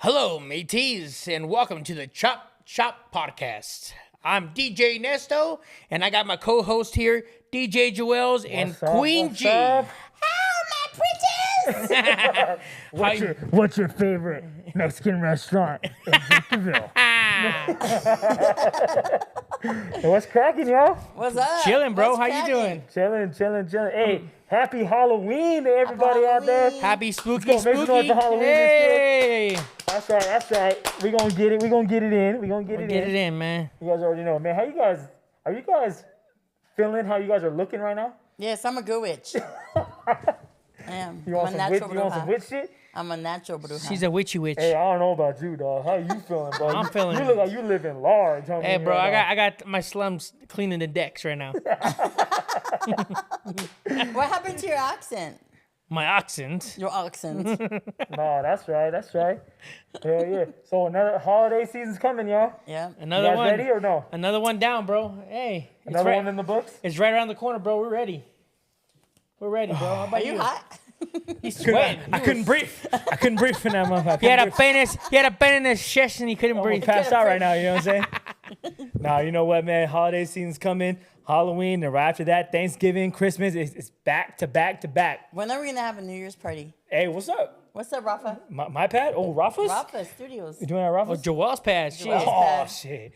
Hello, mateys, and welcome to the Chop Shop Podcast. I'm DJ Nesto, and I got my co-host here, DJ Joels and Queen G. Up? Oh, my pretties! What's your favorite Mexican restaurant in Victorville? Hey, what's cracking, y'all? What's up? Chilling, bro. What's How you doing? Chilling. Hey, happy Halloween to everybody out there. Happy spooky, Let's go, make some noise spooky. for Halloween. Hey! That's right. We're gonna get it. We're gonna get it in. Get it in, man. You guys already know, man. Are you guys feeling how you guys are looking right now? Yes, I'm a good witch. I am. You want some witch shit? I'm a natural bruja. She's a witchy witch. Hey, I don't know about you, dog. How you feeling, bro? I'm feeling You it. look like you living large, homie. Hey, bro, right now. I got my slums cleaning the decks right now. What happened to your accent? My accent. Your accent. No, that's right. Hell yeah. So another holiday season's coming, y'all. Yeah. Another You guys one. ready or no? Another one down, bro. Hey. it's Another right- one in the books? It's right around the corner, bro. We're ready. We're ready, bro. How about Are you hot? He's sweating. I couldn't breathe. I couldn't breathe for that motherfucker. He had a pain in his chest and he couldn't breathe. Passed out right now, you know what I'm saying? Nah, you know what, man? Holiday season's coming. Halloween, and right after that, Thanksgiving, Christmas. It's back to back to back. When are we going to have a New Year's party? Hey, what's up? What's up, Rafa? My pad? Oh, Rafa's? Rafa Studios. You doing that, Rafa's? Joel's pad. Shit. Joel's Oh, pad. shit.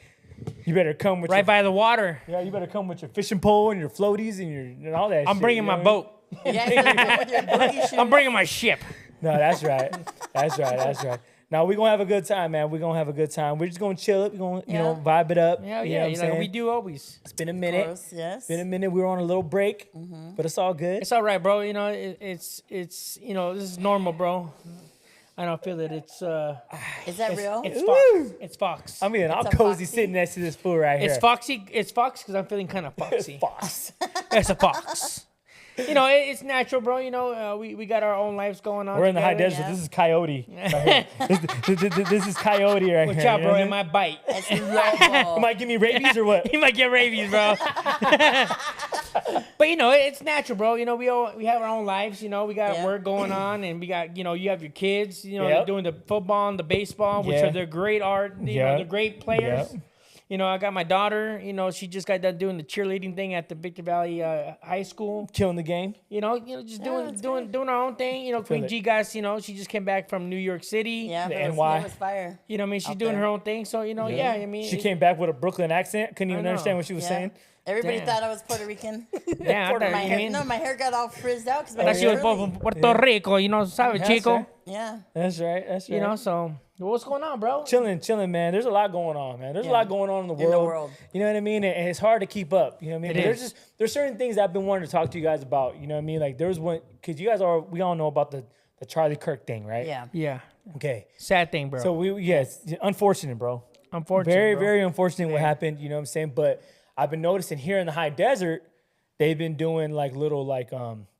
You better come with Right by the water. you better come with your fishing pole and your floaties and all that shit. I'm bringing you know my what I mean? boat. Yeah, so you go with your booty shoes. I'm bringing my ship. No, that's right. That's right. Now, we're going to have a good time, man. We're going to have a good time. We're just going to chill it. We're going to, vibe it up. Yeah, you yeah. know what I'm You know, saying? we do always. It's been a Of minute. course, yes. It's been a minute. We were on a little break, but it's all good. It's all right, bro. You know, it's this is normal, bro. I don't feel it. Is that real? It's Fox. It's Fox. I mean, I'm a cozy foxy. sitting next to this fool right here. It's Foxy. It's Fox because I'm feeling kind of foxy. Fox. It's a fox. You know, it's natural, bro. You know, we got our own lives going on. We're in the high together. desert. yeah. This is Coyote. Right here. this is Coyote right Watch here. out, you know bro. what I It mean? might bite. It's You local. might give me rabies or what? He might get rabies, bro. But you know, it's natural, bro. You know, we have our own lives. You know, we got Yeah. work going on, and we got you have your kids. You know, Yep. they're doing the football and the baseball, which Yeah. are they're great art. You know, Yep. they're great players. Yep. You know, I got my daughter. You know, she just got done doing the cheerleading thing at the Victor Valley High School. Killing the game. You know, just that's doing our own thing. You know, Queen it. G guys. You know, she just came back from New York City. Yeah, The but NY. it was fire. You know, what I mean, she's Out doing there. her own thing. So you know, yeah. I mean, She came back with a Brooklyn accent. Couldn't even know. understand what she was Yeah. saying. Everybody Damn. thought I was Puerto Rican. Yeah, I thought, My you hair, mean, no, my hair got all frizzed out because my that hair she was curly. from Puerto Rico. You know, sabe, That's chico. right. Yeah. That's right. You know, so what's going on, bro? Chilling, man. There's a lot going on, man. There's a Yeah. lot going on in the In the world. world. You know what I mean? And it's hard to keep up. You know what I mean? It But is. there's certain things I've been wanting to talk to you guys about. You know what I mean? Like there was one because we all know about the Charlie Kirk thing, right? Yeah. Yeah, Okay. sad thing, bro. So unfortunate, bro. Unfortunate, Very, bro. very unfortunate what happened. You know what I'm saying? But I've been noticing here in the high desert, they've been doing like little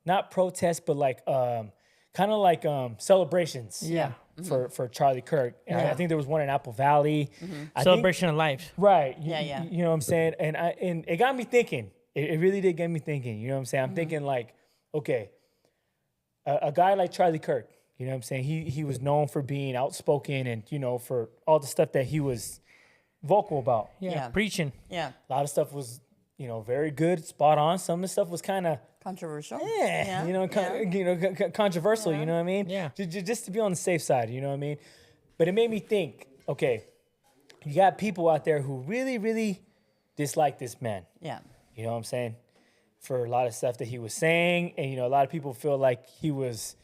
not protests, but like kind of like celebrations. Yeah. For Charlie Kirk. And Yeah. I think there was one in Apple Valley. I think- Celebration of life. right. Yeah. You know what I'm saying? And it got me thinking. It really did get me thinking. You know what I'm saying? I'm thinking like, okay, a guy like Charlie Kirk, you know what I'm saying? He was known for being outspoken and, you know, for all the stuff that he was vocal about. Yeah, Yeah. preaching. Yeah. A lot of stuff was, you know, very good, spot on. Some of the stuff was kind of, Controversial. you know, controversial. You know what I mean? Yeah. Just to be on the safe side. You know what I mean? But it made me think. Okay, you got people out there who really, really dislike this man. Yeah. You know what I'm saying? For a lot of stuff that he was saying, and you know, a lot of people feel like he was,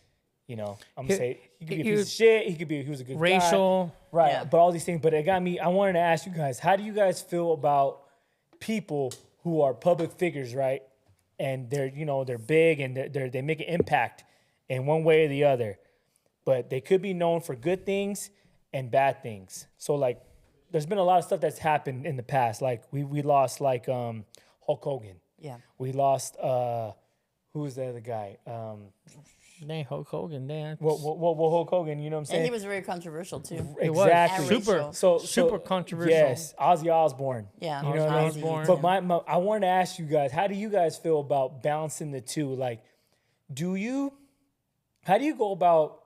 you know, I'm gonna say he could be a he piece was of shit. He was a good guy. Racial. Right, Yeah. but all these things. But it got me. I wanted to ask you guys, how do you guys feel about people who are public figures, right? And they're big and they make an impact in one way or the other, but they could be known for good things and bad things. So like, there's been a lot of stuff that's happened in the past. Like we lost like Hulk Hogan. Yeah. We lost who was the other guy? Dang, Hulk Hogan, damn. Well, Hulk Hogan, you know what I'm saying? And he was very controversial too. It was. Exactly. Super. Super controversial. Yes, Ozzy Osbourne. Yeah. You know what I mean? Ozzy, Osbourne. But I wanted to ask you guys, how do you guys feel about balancing the two? Like, how do you go about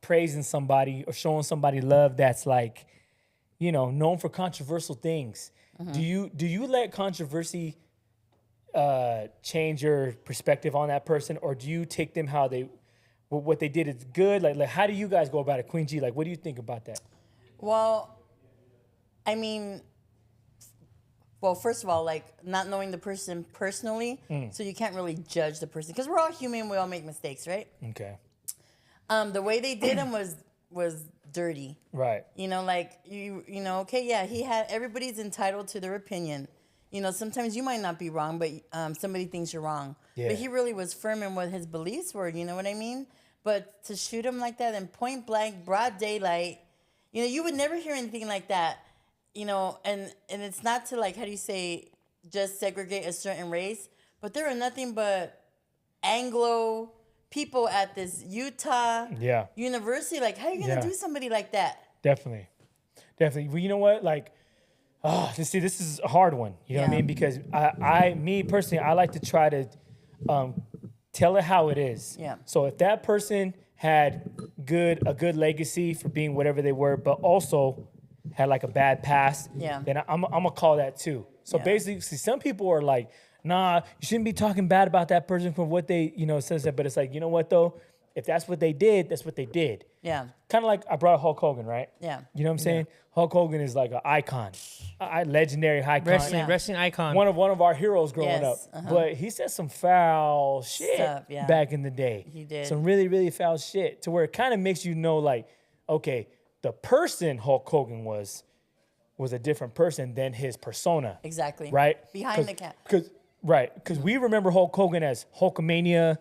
praising somebody or showing somebody love that's like, you know, known for controversial things. Do you let controversy change your perspective on that person, or do you take them how they, what they did is good? Like how do you guys go about it, Queen G? Like, what do you think about that? Well, I mean, well, first of all, like not knowing the person personally, so you can't really judge the person because we're all human. We all make mistakes, right? Okay. The way they did him was dirty. Right. You know, like you know, okay, yeah, everybody's entitled to their opinion. You know, sometimes you might not be wrong, but somebody thinks you're wrong. Yeah. But he really was firm in what his beliefs were, you know what I mean? But to shoot him like that in point blank, broad daylight, you know, you would never hear anything like that, you know, and it's not to like, how do you say, just segregate a certain race, but there are nothing but Anglo people at this Utah university. Like, how are you going to do somebody like that? Definitely. Well, you know what? Like, this is a hard one. You know what I mean? Because me personally, I like to try to tell it how it is. Yeah. So if that person had a good legacy for being whatever they were, but also had like a bad past, then I'm gonna call that too. So basically, see, some people are like, nah, you shouldn't be talking bad about that person for what they, you know, says that. But it's like, you know what though? If that's what they did, that's what they did. Yeah. Kind of like I brought Hulk Hogan, right? Yeah. You know what I'm saying? Hulk Hogan is like an icon, a legendary icon. Wrestling icon. One of our heroes growing up. But he said some foul shit back in the day. He did. Some really, really foul shit to where it kind of makes you know, like, okay, the person Hulk Hogan was a different person than his persona. Exactly. Right? Behind the cat. Because we remember Hulk Hogan as Hulkamania,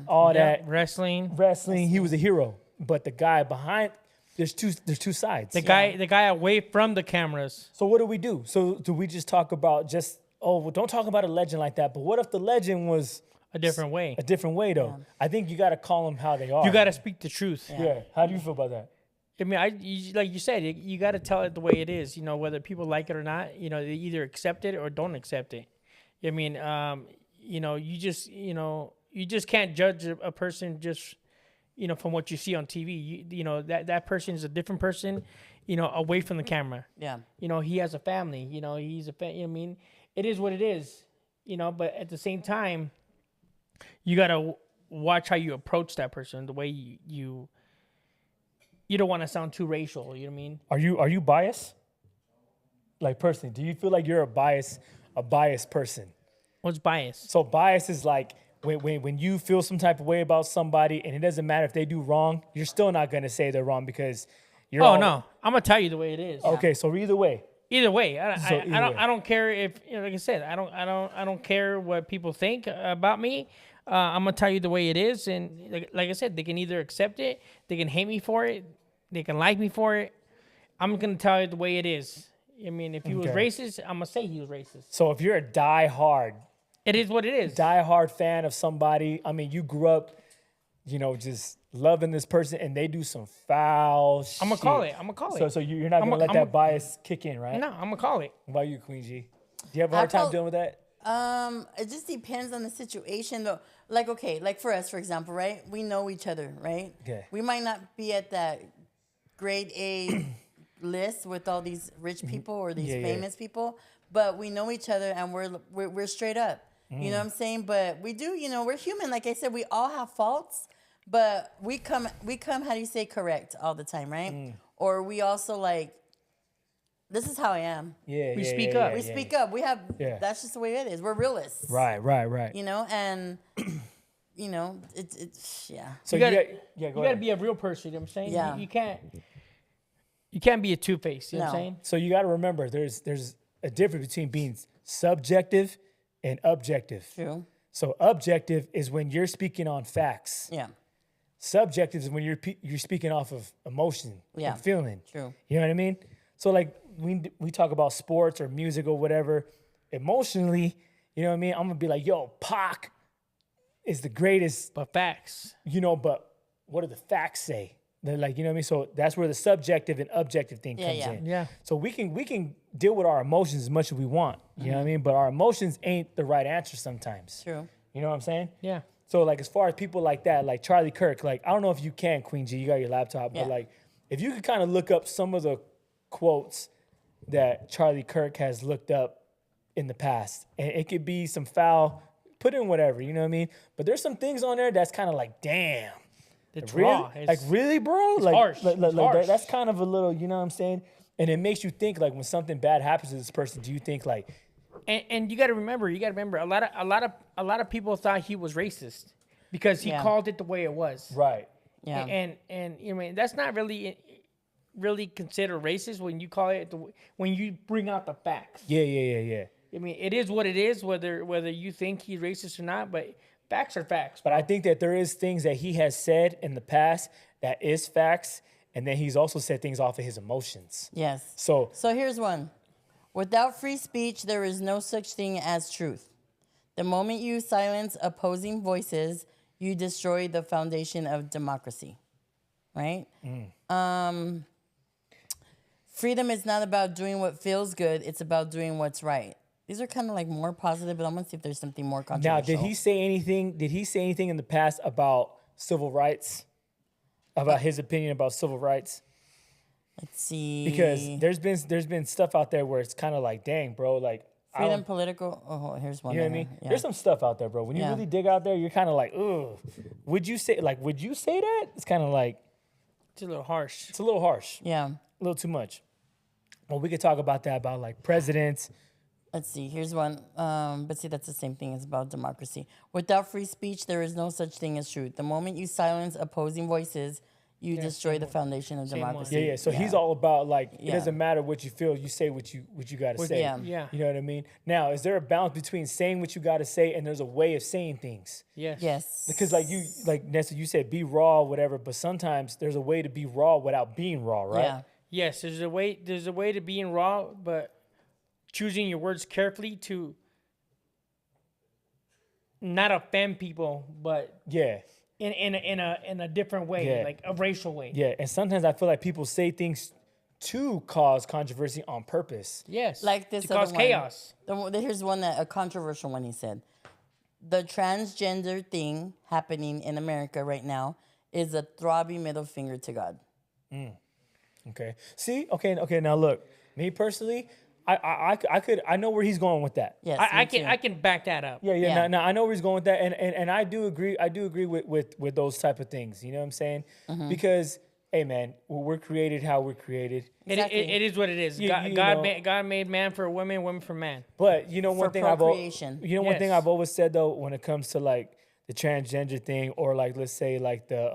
all that. Wrestling. He was a hero. But the guy behind, there's two sides. The guy away from the cameras. So what do we do? So do we just talk about don't talk about a legend like that, but what if the legend was a different way? A different way, though. Yeah. I think you got to call them how they are. You got to speak the truth. Yeah. How do you feel about that? I mean, like you said, you got to tell it the way it is. You know, whether people like it or not. You know, they either accept it or don't accept it. I mean, you know, you just can't judge a person just, you know, from what you see on TV. You know, that person is a different person, you know, away from the camera. Yeah. You know, he has a family. You know, you know what I mean? It is what it is, you know, but at the same time, you got to watch how you approach that person, the way you don't want to sound too racial, you know what I mean? Are you biased? Like, personally, do you feel like you're a biased person? What's bias? So bias is like when you feel some type of way about somebody, and it doesn't matter if they do wrong, you're still not going to say they're wrong because you're. Oh no, I'm gonna tell you the way it is. Okay, so either way. Either way, I don't care if, you know, like I said, I don't care what people think about me. I'm gonna tell you the way it is, and like I said, they can either accept it, they can hate me for it, they can like me for it. I'm gonna tell you the way it is. I mean, if he was racist, I'm gonna say he was racist. So if you're a die-hard, it is what it is. Die-hard fan of somebody. I mean, you grew up, you know, just loving this person, and they do some foul shit. I'm gonna call it. So you're not gonna let that bias kick in, right? No, I'm gonna call it. What about you, Queen G? Do you have a hard time dealing with that? It just depends on the situation, though. Like, okay, like for us, for example, right? We know each other, right? Okay. We might not be at that grade A list with all these rich people or these famous people, but we know each other and we're straight up. You know what I'm saying? But we do, you know, we're human. Like I said, we all have faults, but we come, how do you say, correct all the time, right? Or we also like, this is how I am. We speak up. We speak up. We have, that's just the way it is. We're realists. Right. You know, and, you know, it's. So you gotta be a real person, you know what I'm saying? Yeah. You can't be a two-faced, you know what I'm saying? So you got to remember, there's a difference between being subjective and objective. True. So objective is when you're speaking on facts. Yeah. Subjective is when you're speaking off of emotion and feeling. True. You know what I mean? So like we talk about sports or music or whatever, emotionally, you know what I mean? I'm gonna be like, yo, Pac is the greatest. But facts. You know, but what do the facts say? They're like, you know what I mean? So that's where the subjective and objective thing comes in. Yeah. So we can deal with our emotions as much as we want. You know what I mean? But our emotions ain't the right answer sometimes. True. You know what I'm saying? Yeah. So like as far as people like that, like Charlie Kirk, like I don't know if you can, Queen G, you got your laptop, Yeah. but like if you could kind of look up some of the quotes that Charlie Kirk has looked up in the past, and it could be some foul, put in whatever, you know what I mean? But there's some things on there that's kind of like, damn. It's Really? raw. Like really, bro? Like, harsh. like It's harsh. that's kind of a little, you know what I'm saying? And it makes you think like when something bad happens to this person, do you think like, And you got to remember, a lot of people thought he was racist because he Yeah. called it the way it was. right? Yeah. And you know, that's not really considered racist when you call it when you bring out the facts. Yeah. I mean, it is what it is, whether you think he's racist or not, but facts are facts. But I think that there is things that he has said in the past that is facts, and then he's also said things off of his emotions. Yes. So So here's one. Without free speech, there is no such thing as truth. The moment you silence opposing voices, you destroy the foundation of democracy. Right? Freedom is not about doing what feels good. It's about doing what's right. These are kind of like more positive, but I'm going to see if there's something more controversial. now, did he say anything in the past about civil rights? About his opinion about civil rights? Let's see. Because there's been stuff out there where it's kind of like, dang, bro, like I Freedom, don't- political. Oh, here's one. you know what I there. mean? Yeah. There's some stuff out there, bro. When you Yeah. really dig out there, you're kind of like, ugh. Would you say that? It's kind of like It's a little harsh. it's a little harsh, Yeah. a little too much. Well, we could talk about that about like presidents. Let's see. Here's one. But see, that's the same thing. It's about democracy. Without free speech, there is no such thing as truth. The moment you silence opposing voices, you destroy the foundation of one. democracy. Yeah. So he's all about like it Yeah. doesn't matter what you feel, you say what you got to say. Yeah. Yeah. You know what I mean? Now, is there a balance between saying what you got to say and there's a way of saying things? Yes. Yes. Because like Nessa, you said be raw, whatever, but sometimes there's a way to be raw without being raw, right? Yeah. Yes, there's a way to being raw, but choosing your words carefully to not offend people, but Yeah. in a different way, Yeah. like a racial way. Yeah. And sometimes I feel like people say things to cause controversy on purpose. Yes. Like this to cause other one. chaos. Here's one a controversial one. He said, the transgender thing happening in America right now is a throbbing middle finger to God. Okay. See? Okay. Now look, me personally, I know where he's going with that. Yes, I me too. can back that up. Yeah. Yeah. Now I know where he's going with that, and I do agree. I do agree with those type of things. You know what I'm saying? Mm-hmm. Because hey, man, we're created how we're created. Exactly. It is what it is. You God, know- God made man for women, women for man. But you know one For thing procreation. one thing Yes. I've always said though when it comes to like the transgender thing or like let's say like the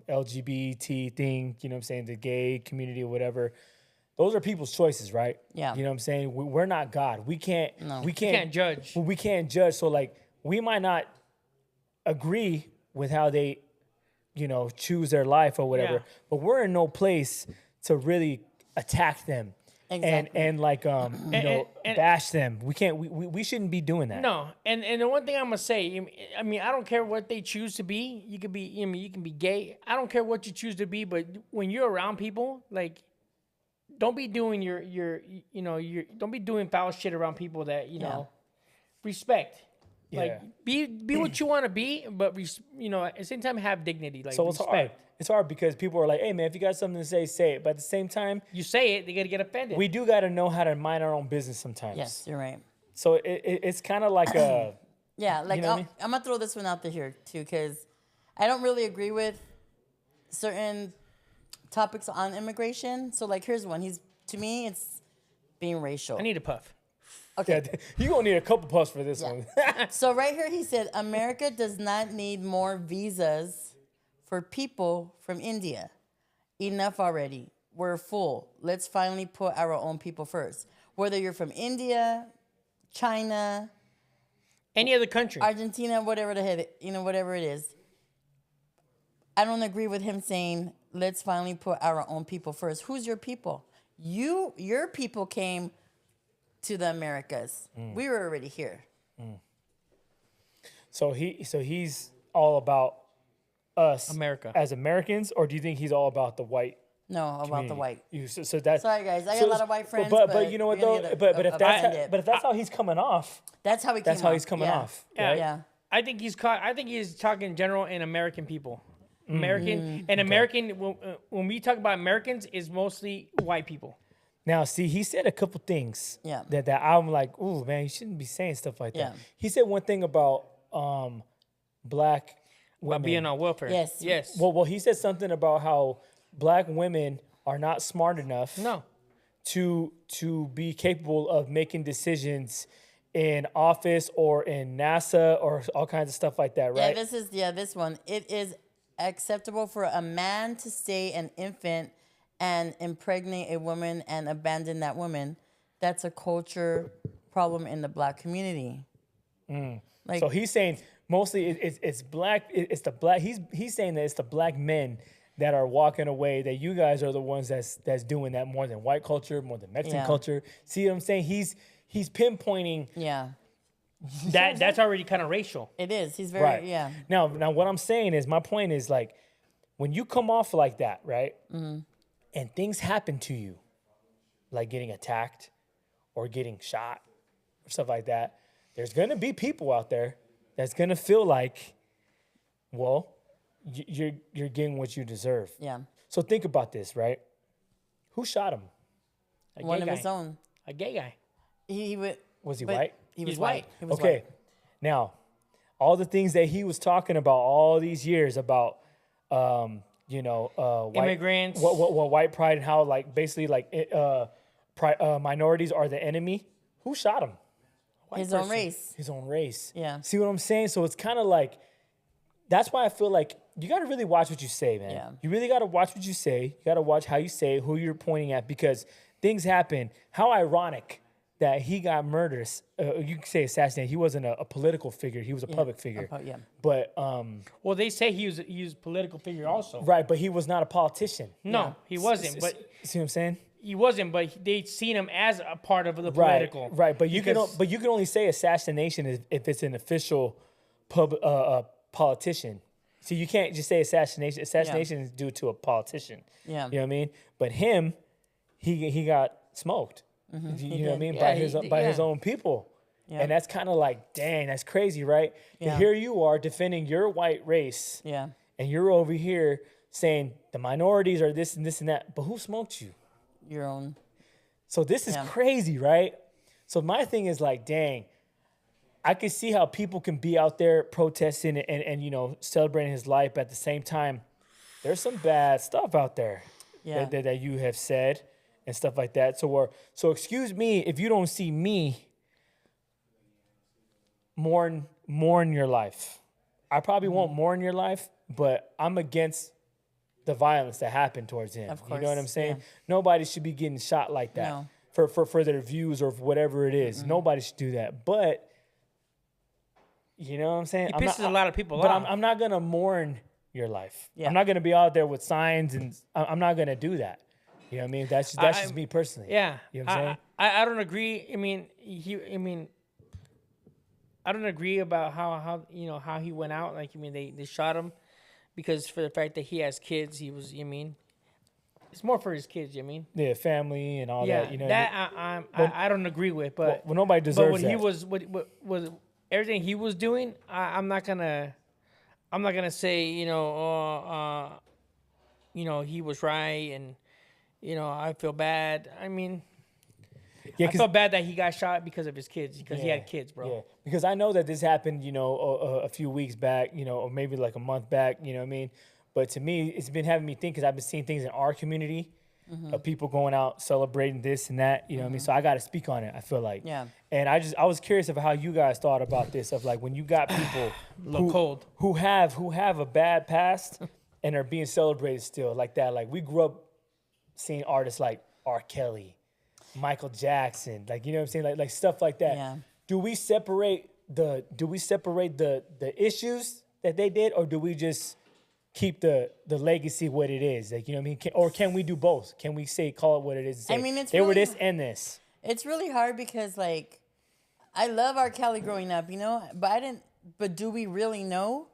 LGBT thing, you know what I'm saying, the gay community or whatever. Those are people's choices, right? Yeah. You know what I'm saying? We're not God. We can't can't judge. We can't judge. So like we might not agree with how they, you know, choose their life or whatever, Yeah. but we're in no place to really attack them. Exactly. And like and- bash them. We can't. We shouldn't be doing that. No, and the one thing I'm gonna say, I mean, I don't care what they choose to be. You could be, I mean, you can be gay. I don't care what you choose to be, but when you're around people, like, don't be doing don't be doing foul shit around people that you know, respect. Yeah. Like, be what you want to be, but at the same time have dignity. Like, So it's hard. respect. It's hard because people are like, "Hey, man, if you got something to say it." But at the same time, You say it, they gotta get offended. we do got to know how to mind our own business sometimes. Yes, you're right. So it's kind of like a Yeah, like know what I mean? I'm gonna throw this one out there here too, because I don't really agree with certain topics on immigration. So like, here's one. To me, it's being racial. I need a puff. Okay. yeah, you gonna need a couple puffs for this one. So right here, he said, America does not need more visas for people from India. Enough already. We're full. Let's finally put our own people first. Whether you're from India, China, Any other country. Argentina, whatever the heck, whatever it is. I don't agree with him saying, let's finally put our own people first. Who's your people? Your people came to the Americas. We were already here. So he's all about us, America. as Americans, or do you think he's all about the white? No, about the community? white. So that's Sorry, guys. I got a lot of white friends, But but you know what we're gonna though? get But if offended. that's how he's coming off, That's how he came that's how off. he's coming Yeah. off. Yeah. Right? Yeah. I think he's talking in general in American people. American, when we talk about Americans, is mostly white people. Now, see, he said a couple things that I'm like, ooh, man, you shouldn't be saying stuff like that. Yeah. He said one thing about black women. About being on welfare. Yes. Well, he said something about how black women are not smart enough to be capable of making decisions in office or in NASA or all kinds of stuff like that, right? This one. It is acceptable for a man to stay an infant and impregnate a woman and abandon that woman. That's a culture problem in the black community. So he's saying mostly it's black. It's the black. He's saying that it's the black men that are walking away. That you guys are the ones that's doing that more than white culture, more than Mexican culture. See what I'm saying? He's pinpointing. Yeah. That's already kind of racial. It is. He's very Now what I'm saying is, my point is, like, when you come off like that, right? And things happen to you, like getting attacked or getting shot or stuff like that, there's gonna be people out there that's gonna feel like, well, you're getting what you deserve. Yeah. So think about this, right? Who shot him? One of his own. A gay guy. Was he white? He was He's white. white. He was Okay. white. Now, all the things that he was talking about all these years about, white Immigrants. what white pride, and how, like, basically, like, minorities are the enemy. Who shot him? His own race. His own race. Yeah. See what I'm saying? So it's kind of like, that's why I feel like you got to really watch what you say, man. Yeah. You really got to watch what you say. You got to watch how you say it, who you're pointing at, because things happen. How ironic that he got murdered. You could say assassinated. He wasn't a political figure. He was a public figure. But well, they say he was a political figure also. right, but he was not a politician. No, he wasn't. But See what I'm saying? he wasn't. But they seen him as a part of the political. Right. But you can only say assassination if it's an official politician. So you can't just say assassination. Assassination is due to a politician. Yeah. You know what I mean? But him, he got smoked. You know what I mean? By his own people. Yeah. And that's kind of like, dang, that's crazy, right? Yeah. And here you are defending your white race. Yeah. And you're over here saying the minorities are this and this and that. But who smoked you? Your own. So this is crazy, right? So my thing is like, dang, I can see how people can be out there protesting and celebrating his life. But at the same time, there's some bad stuff out there that you have said and stuff like that. So excuse me if you don't see me mourn your life. I probably won't mourn your life, but I'm against the violence that happened towards him. Of course. You know what I'm saying? Yeah. Nobody should be getting shot like that for their views or whatever it is. Nobody should do that. But you know what I'm saying? He pisses a lot of people off. But I'm not going to mourn your life. Yeah. I'm not going to be out there with signs, and I'm not going to do that. You know what I mean? That's just me personally. Yeah. You know what I'm saying? I don't agree. I don't agree about how he went out. Like, they shot him because for the fact that he has kids, he was, it's more for his kids, Yeah, family and all that, That I don't agree with, but nobody deserves but that. What was everything he was doing, I'm not gonna say, he was right and I feel bad. I felt bad that he got shot because of his kids, because he had kids, bro. Yeah, because I know that this happened, a few weeks back, or maybe like a month back, you know what I mean? But to me, it's been having me think, because I've been seeing things in our community of people going out celebrating this and that, you know what I mean? So I got to speak on it, I feel like. Yeah. And I was curious of how you guys thought about this, of like when you got people who have a bad past and are being celebrated still like that. Like, we grew up seeing artists like R. Kelly, Michael Jackson, like, you know what I'm saying? Like stuff like that. Yeah. Do we separate the issues that they did, or do we just keep the legacy what it is? Like, you know what I mean? Or can we do both? Can we call it what it is and say, it's they were really, this and this? It's really hard because, like, I love R. Kelly growing up, but do we really know?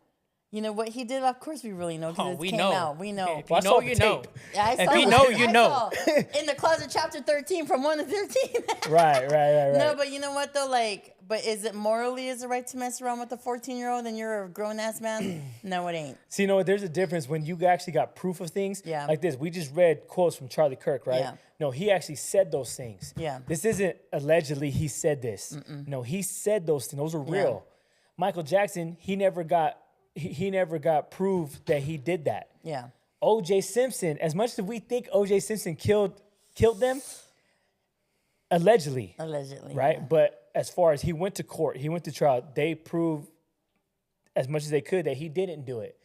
What he did? Of course we really know, because it came out. We know. If you know, you know. Yeah, if you know, you know. In the Closet, chapter 13, from 1 to 13. Right. No, but you know what, though? Like, but is it morally is it right to mess around with a 14-year-old and you're a grown ass man? No, it ain't. See, you know what? There's a difference when you actually got proof of things. Yeah. Like this. We just read quotes from Charlie Kirk, right? Yeah. No, he actually said those things. Yeah. This isn't allegedly he said this. No, he said those things. Those are real. Michael Jackson, he never got proof that he did that. Yeah. O.J. Simpson, as much as we think O.J. Simpson killed them, allegedly. Right? Yeah. But as far as he went to court, he went to trial, they proved as much as they could that he didn't do it.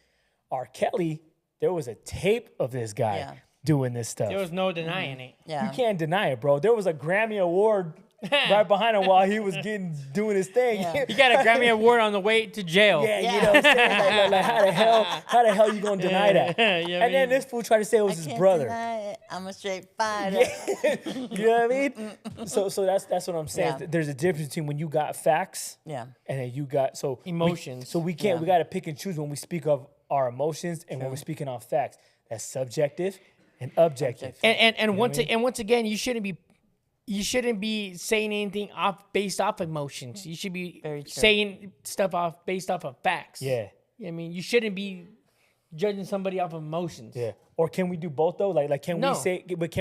R. Kelly, there was a tape of this guy doing this stuff. There was no denying it. Yeah. You can't deny it, bro. There was a Grammy Award right behind him while he was doing his thing. Yeah. He got a Grammy Award on the way to jail. Yeah, you know what I'm saying? Like, how the hell you gonna deny that? Yeah, And then this fool tried to say it was his Can't brother. deny it. I'm a straight fighter. You know what I mean? So that's what I'm saying. Yeah. There's a difference between when you got facts Yeah. and then you got Emotions. We can't. Yeah. We got to pick and choose when we speak of our emotions and when we're speaking on facts. That's subjective and objective. And once again, you shouldn't be saying anything based off emotions. You should be Very true. saying stuff based off of facts. Yeah. I mean, you shouldn't be judging somebody off of emotions. Yeah. Or can we do both though? Like can No.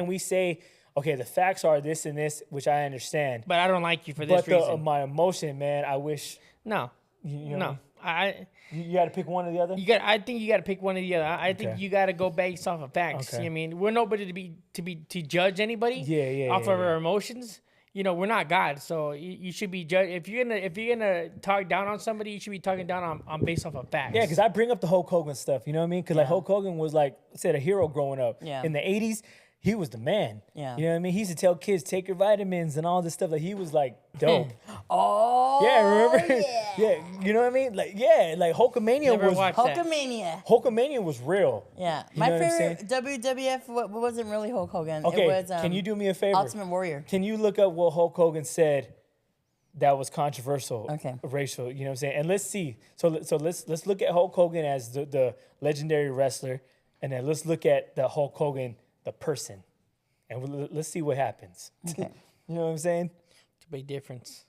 we say, okay, the facts are this and this, which I understand. But I don't like you for this But reason. my emotion, man, I wish No. you know, No. you got to pick one or the other. I think you got to pick one or the other. I think Okay. you got to go based off of facts. Okay. I mean, we're nobody to judge anybody. Off of our emotions. You know, we're not God, so you should be judged. If you're gonna talk down on somebody, you should be talking down on based off of facts. Yeah, because I bring up the Hulk Hogan stuff. You know what I mean? Because like Hulk Hogan was like I said, a hero growing up. Yeah. In the '80s, he was the man. Yeah. You know what I mean? He used to tell kids take your vitamins and all this stuff. Like he was like dope. Oh. Yeah, remember? Yeah. Yeah. You know what I mean? Like like Hulkamania Never was watched that. Hulkamania. Hulkamania was real. Yeah. You My know what I'm favorite WWF wasn't really Hulk Hogan. Okay, It was can you do me a favor? Ultimate Warrior. Can you look up what Hulk Hogan said that was controversial, Okay. racial? You know what I'm saying? And let's see. So let's look at Hulk Hogan as the legendary wrestler, and then let's look at the Hulk Hogan, the person, and let's see what happens. Okay. You know what I'm saying? It's a big difference.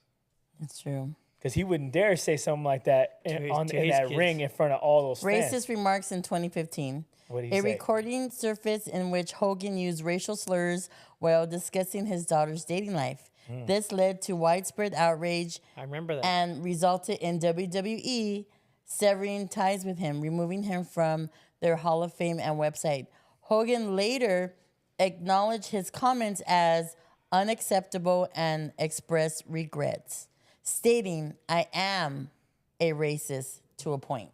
It's true. Because he wouldn't dare say something like that To in his that kids. ring in front of all those fans. Racist remarks in 2015. What did he A say? recording surfaced in which Hogan used racial slurs while discussing his daughter's dating life. Hmm. This led to widespread outrage I remember that. and resulted in WWE severing ties with him, removing him from their Hall of Fame and website. Hogan later acknowledged his comments as unacceptable and expressed regrets, stating, "I am a racist to a point."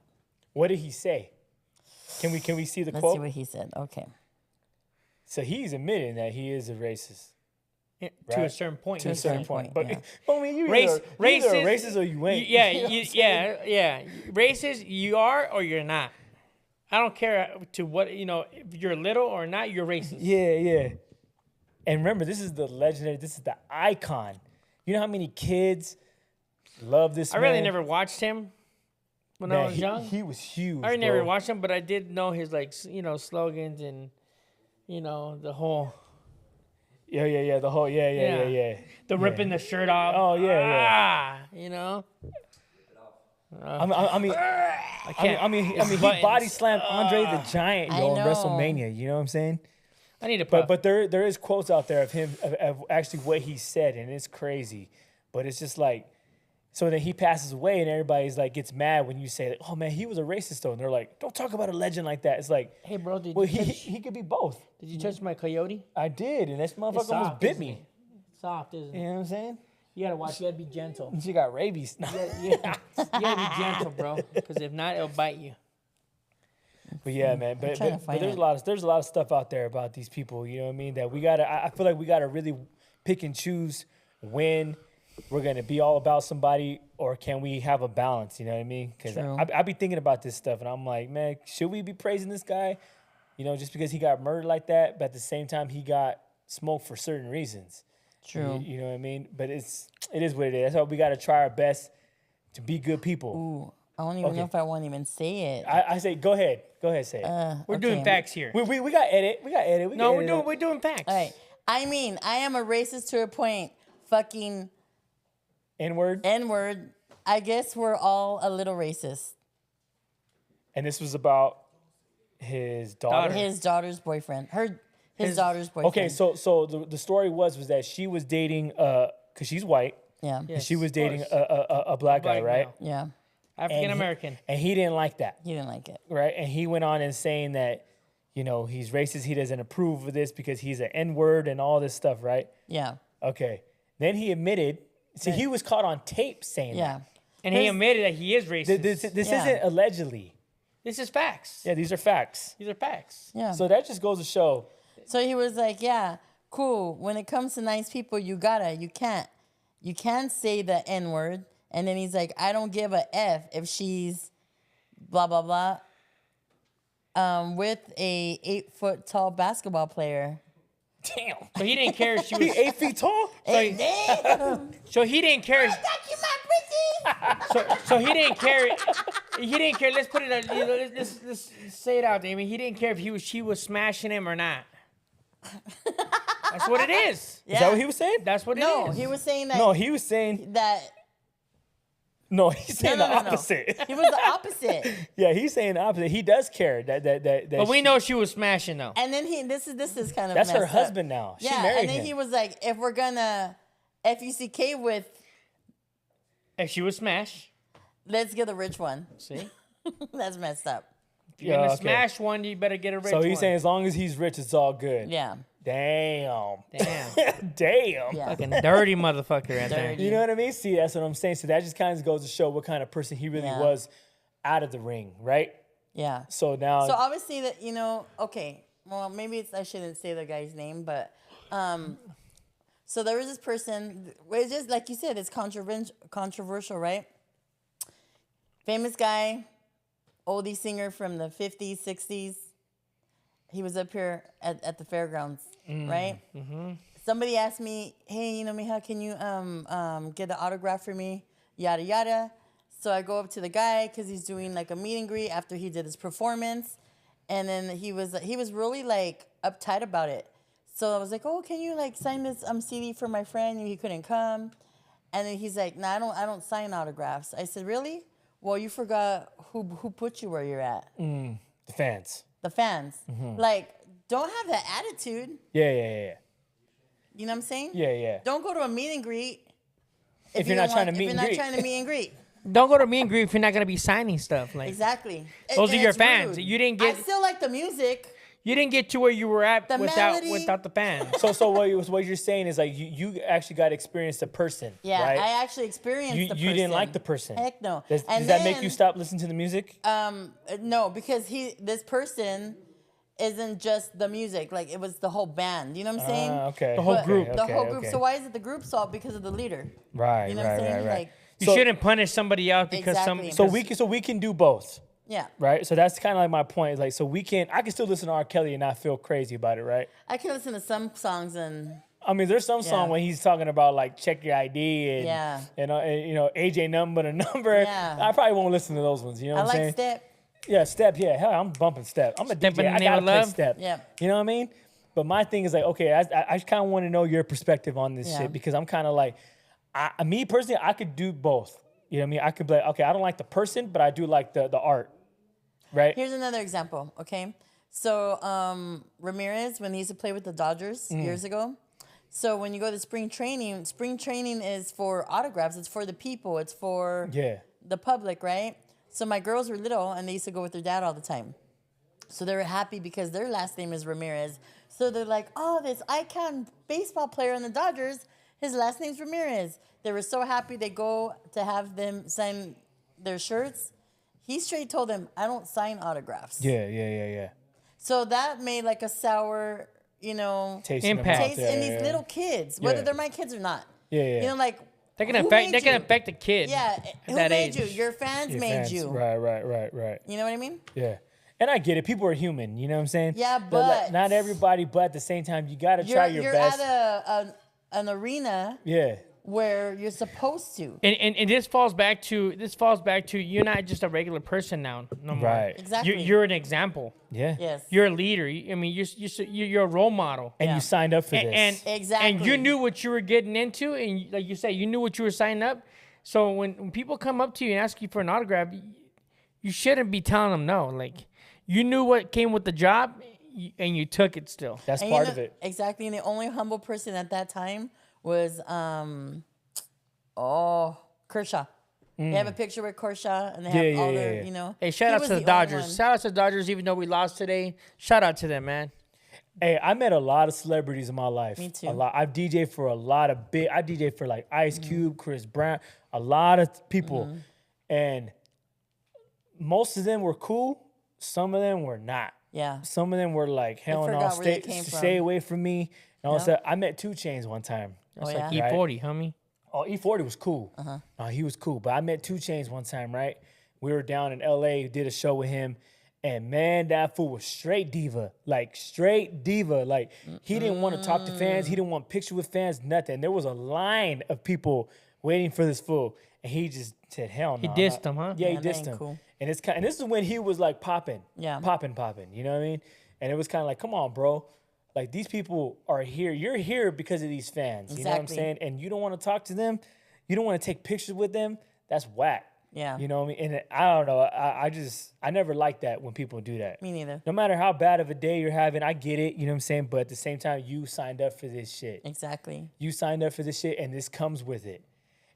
What did he say? Can we see the Let's quote? see what he said. Okay. So he's admitting that he is a racist. To right. a certain point. To a he's certain saying. point. point, But, yeah. but I mean, you Race, either racist, racist or you ain't. Yeah, You know what I'm saying? yeah. Racist, you are or you're not. I don't care to what, if you're little or not, you're racist. Yeah. And remember, this is the legendary, this is the icon. You know how many kids love this I man? really never watched him when I Man, was young. he was huge, I never bro. watched him, but I did know his slogans and the whole Yeah, the whole, yeah. the ripping the shirt off. Oh, yeah. I mean, he buttons. body slammed Andre the Giant, I yo, in know. WrestleMania. You know what I'm saying? I need to put. But there is quotes out there of him of actually what he said, and it's crazy. But it's just like, so then he passes away, and everybody's like gets mad when you say, like, "Oh man, he was a racist," though, and they're like, "Don't talk about a legend like that." It's like, Hey, bro, did well, you he could be both. did you touch my coyote? I did, and this It's motherfucker almost soft, bit isn't me. it? It's soft, isn't You it? know what I'm saying? You gotta watch. You gotta be gentle. She got rabies. You gotta be gentle, bro. Because if not, it'll bite you. But yeah, man. But trying to there's find a it. lot of stuff out there about these people. You know what I mean? That we gotta. I feel like we gotta really pick and choose when we're gonna be all about somebody, or can we have a balance? You know what I mean? Because True. I be thinking about this stuff, and I'm like, man, should we be praising this guy? You know, just because he got murdered like that, but at the same time he got smoked for certain reasons. True. You know what I mean? But it is what it is. That's why we gotta try our best to be good people. Ooh, I don't even know if I want to even say it. I say, go ahead, say it. We're doing facts here. We got edit. No, we're doing facts. All right. I mean, I am a racist to a point. Fucking N-word. N-word. I guess we're all a little racist. And this was about his daughter. His daughter's boyfriend. His daughter's boyfriend. Okay, so the story was that she was dating because she's white. Yeah. And Yes, she was of dating course. a black guy, Black right? male. Yeah. African American. And he didn't like that, He didn't like it. right? And he went on and saying that, you know, he's racist. He doesn't approve of this because he's an N-word and all this stuff, right? Yeah. Okay. Then he admitted. See, he was caught on tape saying Yeah. that. And he His- admitted that he is racist. This Yeah. isn't allegedly. This is facts. Yeah, these are facts. These are facts. Yeah. So that just goes to show. So he was like, yeah, cool. When it comes to nice people, you can't say the N-word. And then he's like, I don't give a F if she's blah, blah, blah. With a 8-foot tall basketball player. Damn. So he didn't care if she He was. 8 feet tall? Damn. So he didn't care. Got you, my pretty. So he didn't care. He didn't care. Let's put it. Let's say it out there. I mean, he didn't care if she was smashing him or not. That's what it is. Is that what he was saying? That's what it No, is. he was saying that. No, he was saying. that No, he's saying no, the no, no. opposite. He was the opposite. Yeah, he's saying the opposite. He does care that But we know she was smashing though. And then this is kind of that's her messed up. husband now. She Yeah, married and then him. he was like, if we're gonna FUCK with, If she was smash, let's get a rich one. see, That's messed up. if you're gonna okay. smash one, you better get a rich So one. he's saying as long as he's rich, it's all good. Yeah. Damn. Damn. Damn. Yeah. Fucking dirty motherfucker right there. Dirty. You know what I mean? See, that's what I'm saying. So that just kind of goes to show what kind of person he really Yeah. was out of the ring, right? Yeah. So now, So obviously that, okay, well, maybe I shouldn't say the guy's name, but so there was this person, it's just like you said, it's controversial, right? Famous guy, oldie singer from the 50s, 60s. He was up here at the fairgrounds, right? Mm-hmm. Somebody asked me, hey, Mija, can you get an autograph for me? Yada, yada. So I go up to the guy because he's doing like a meet and greet after he did his performance. And then he was really like uptight about it. So I was like, oh, can you like sign this CD for my friend? He couldn't come. And then he's like, no, I don't sign autographs. I said, really? Well, you forgot who put you where you're at. the fans. The fans. Like, don't have that attitude. Yeah. You know what I'm saying? Yeah. Don't go to a meet and greet If you're not trying to if meet you're and not greet. trying to meet and greet. Don't go to meet and greet if you're not gonna be signing stuff. Like Exactly. Those And are your it's fans. rude. You didn't I get- still like the music. you didn't get to where you were at The without melody. the fans. So what you're saying is like you actually got to experience the person, Yeah, right? I actually experienced the person. You didn't like the person. Heck no. Does And that make you then, stop listening to the music? No, because this person isn't just the music. Like, it was the whole band. You know what I'm saying? Okay. The whole But- group. The whole group. okay. So why is it the group's fault? Because of the leader. Right, You know what I'm saying? Like, You So- shouldn't punish somebody else because Exactly. So we can do both, yeah. right? So that's kind of like my point. Like, I can still listen to R. Kelly and not feel crazy about it, right? I can listen to some songs and I mean, there's some song Yeah. when he's talking about like check your ID and Yeah. and AJ number to number. Yeah. I probably won't listen to those ones. You know I what I'm like saying? Step. Yeah, Step. Yeah, hell, I'm bumping Step. I'm a Step DJ. in the I Name gotta of play Love? Step. Yeah. You know what I mean? But my thing is like, okay, I kind of want to know your perspective on this Yeah. shit because I'm kind of like, me personally, I could do both. You know what I mean? I could be like, okay, I don't like the person, but I do like the art, right? Here's another example, okay? So Ramirez, when he used to play with the Dodgers years ago, so when you go to spring training is for autographs. It's for the people. It's for Yeah. the public, right? So my girls were little, and they used to go with their dad all the time. So they were happy because their last name is Ramirez. So they're like, oh, this icon baseball player in the Dodgers, his last name's Ramirez. They were so happy they go to have them sign their shirts. He straight told them, I don't sign autographs. Yeah. So that made like a sour, Taste Impact. taste in these little kids, whether they're my kids or not. Yeah. Like, They can who affect. made They can you? affect a kid. Yeah, at who that made age. you? Your fans Your made fans. you. Right. You know what I mean? Yeah. And I get it. People are human. You know what I'm saying? Yeah, like, but- not everybody. But at the same time, you got to try your You're best. at an arena Yeah. where you're supposed to. And this falls back to you're not just a regular person now no more. Right. Exactly. You're an example. Yeah. Yes. You're a leader. I mean, you're a role model. And Yeah. you signed up for this. And Exactly. you knew what you were getting into, and like you said, you knew what you were signing up. So when people come up to you and ask you for an autograph, you shouldn't be telling them no. Like, you knew what came with the job, and you took it still. That's And part of it. Exactly. And the only humble person at that time was Kershaw. They have a picture with Kershaw, and they have Yeah, all yeah, their, yeah. you know. Hey, shout he out was to the only Dodgers. one. Shout out to the Dodgers, even though we lost today. Shout out to them, man. Hey, I met a lot of celebrities in my life. Me too. A lot. I've DJed for a lot of big. I DJed for like Ice Cube, Chris Brown, a lot of people, and most of them were cool. Some of them were not. Yeah. Some of them were like, hell no, forgot where they came stay from. away from me. And all that. I met 2 Chainz one time. Oh, Like yeah. E40, homie. Oh, E40 was cool. No, he was cool. But I met 2 Chainz one time, right? We were down in LA, did a show with him. And man, that fool was straight diva. Like, straight diva. Like, he didn't want to talk to fans. He didn't want pictures with fans, nothing. There was a line of people waiting for this fool. And he just said, hell no. He dissed him, huh? Yeah, he Yeah, that dissed ain't him. cool. And and this is when he was like popping. Yeah. Popping. You know what I mean? And it was kind of like, come on, bro. Like, these people are here. You're here because of these fans. You know what I'm Exactly. saying? And you don't want to talk to them. You don't want to take pictures with them. That's whack. Yeah. You know what I mean? And I don't know. I never like that when people do that. Me neither. No matter how bad of a day you're having, I get it. You know what I'm saying? But at the same time, you signed up for this shit. Exactly. You signed up for this shit, and this comes with it.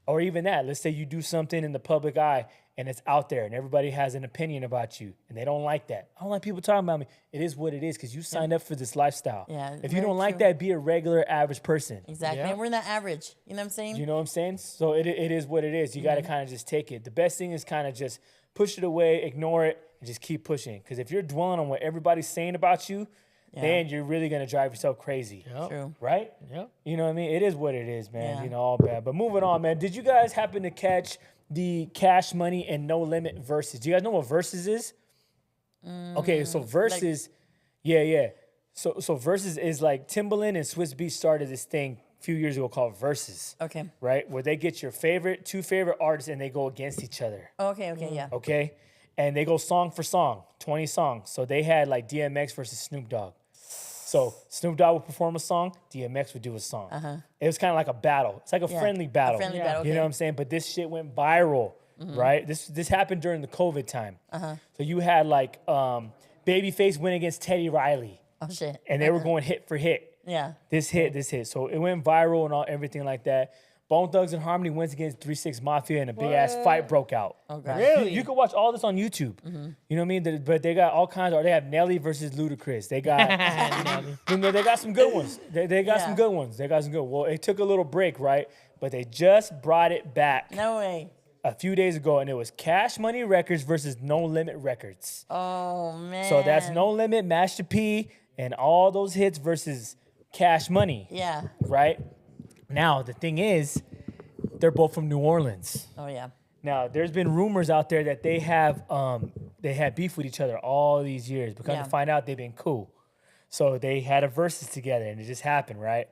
Or even that. Let's say you do something in the public eye, and it's out there, and everybody has an opinion about you, and they don't like that. I don't like people talking about me. It is what it is, because you signed up for this lifestyle. Yeah, If you very don't like true. that, be a regular, average person. Exactly. Yeah. And we're not average. You know what I'm saying? You know what I'm saying? So it is what it is. You got to kind of just take it. The best thing is kind of just push it away, ignore it, and just keep pushing. Because if you're dwelling on what everybody's saying about you, then you're really going to drive yourself crazy. Yep. True. Right? Yep. You know what I mean? It is what it is, man. Yeah. You know, all bad. But moving on, man. Did you guys happen to catch the Cash Money and No Limit verses? Do you guys know what verses is? Okay, so verses, yeah. So verses is like Timbaland and Swiss Beats started this thing a few years ago called verses, Okay. right? Where they get your two favorite artists and they go against each other. Okay. Yeah. Okay? And they go song for song, 20 songs. So they had like DMX versus Snoop Dogg. So Snoop Dogg would perform a song, DMX would do a song. It was kind of like a battle. It's like a friendly battle. friendly Yeah. battle. You know Okay. what I'm saying? But this shit went viral, right? This happened during the COVID time. So you had like Babyface went against Teddy Riley, Oh shit. and they were going hit for hit. Yeah. This hit. So it went viral and everything like that. Bone Thugs and Harmony went against 3 6 Mafia, and a big ass fight broke out. Oh god. Really? You can watch all this on YouTube. You know what I mean? But they got all kinds of. They have Nelly versus Ludacris. They got. You know, they got some good ones. They got some Yeah. good ones. They got some good. Well, it took a little break, right? But they just brought it back No way. a few days ago, and it was Cash Money Records versus No Limit Records. Oh man. So that's No Limit, Master P, and all those hits versus Cash Money, Yeah. right? Now the thing is, they're both from New Orleans. Oh yeah. Now, there's been rumors out there that they had beef with each other all these years, but come Yeah. to find out they've been cool. So they had a versus together, and it just happened, right?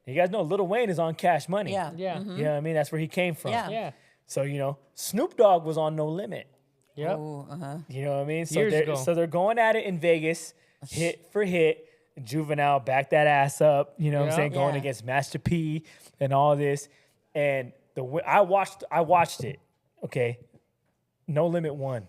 And you guys know Lil Wayne is on Cash Money. Yeah. Yeah. You know what I mean? That's where he came from. Yeah. Yeah. So, you know, Snoop Dogg was on No Limit. Yep. Ooh, You know what I mean? So Years ago. they're going at it in Vegas, hit for hit. Juvenile back that ass up. You know what I'm Yeah. saying? Going Yeah. against Master P and all this. And I watched it. Okay. No Limit won.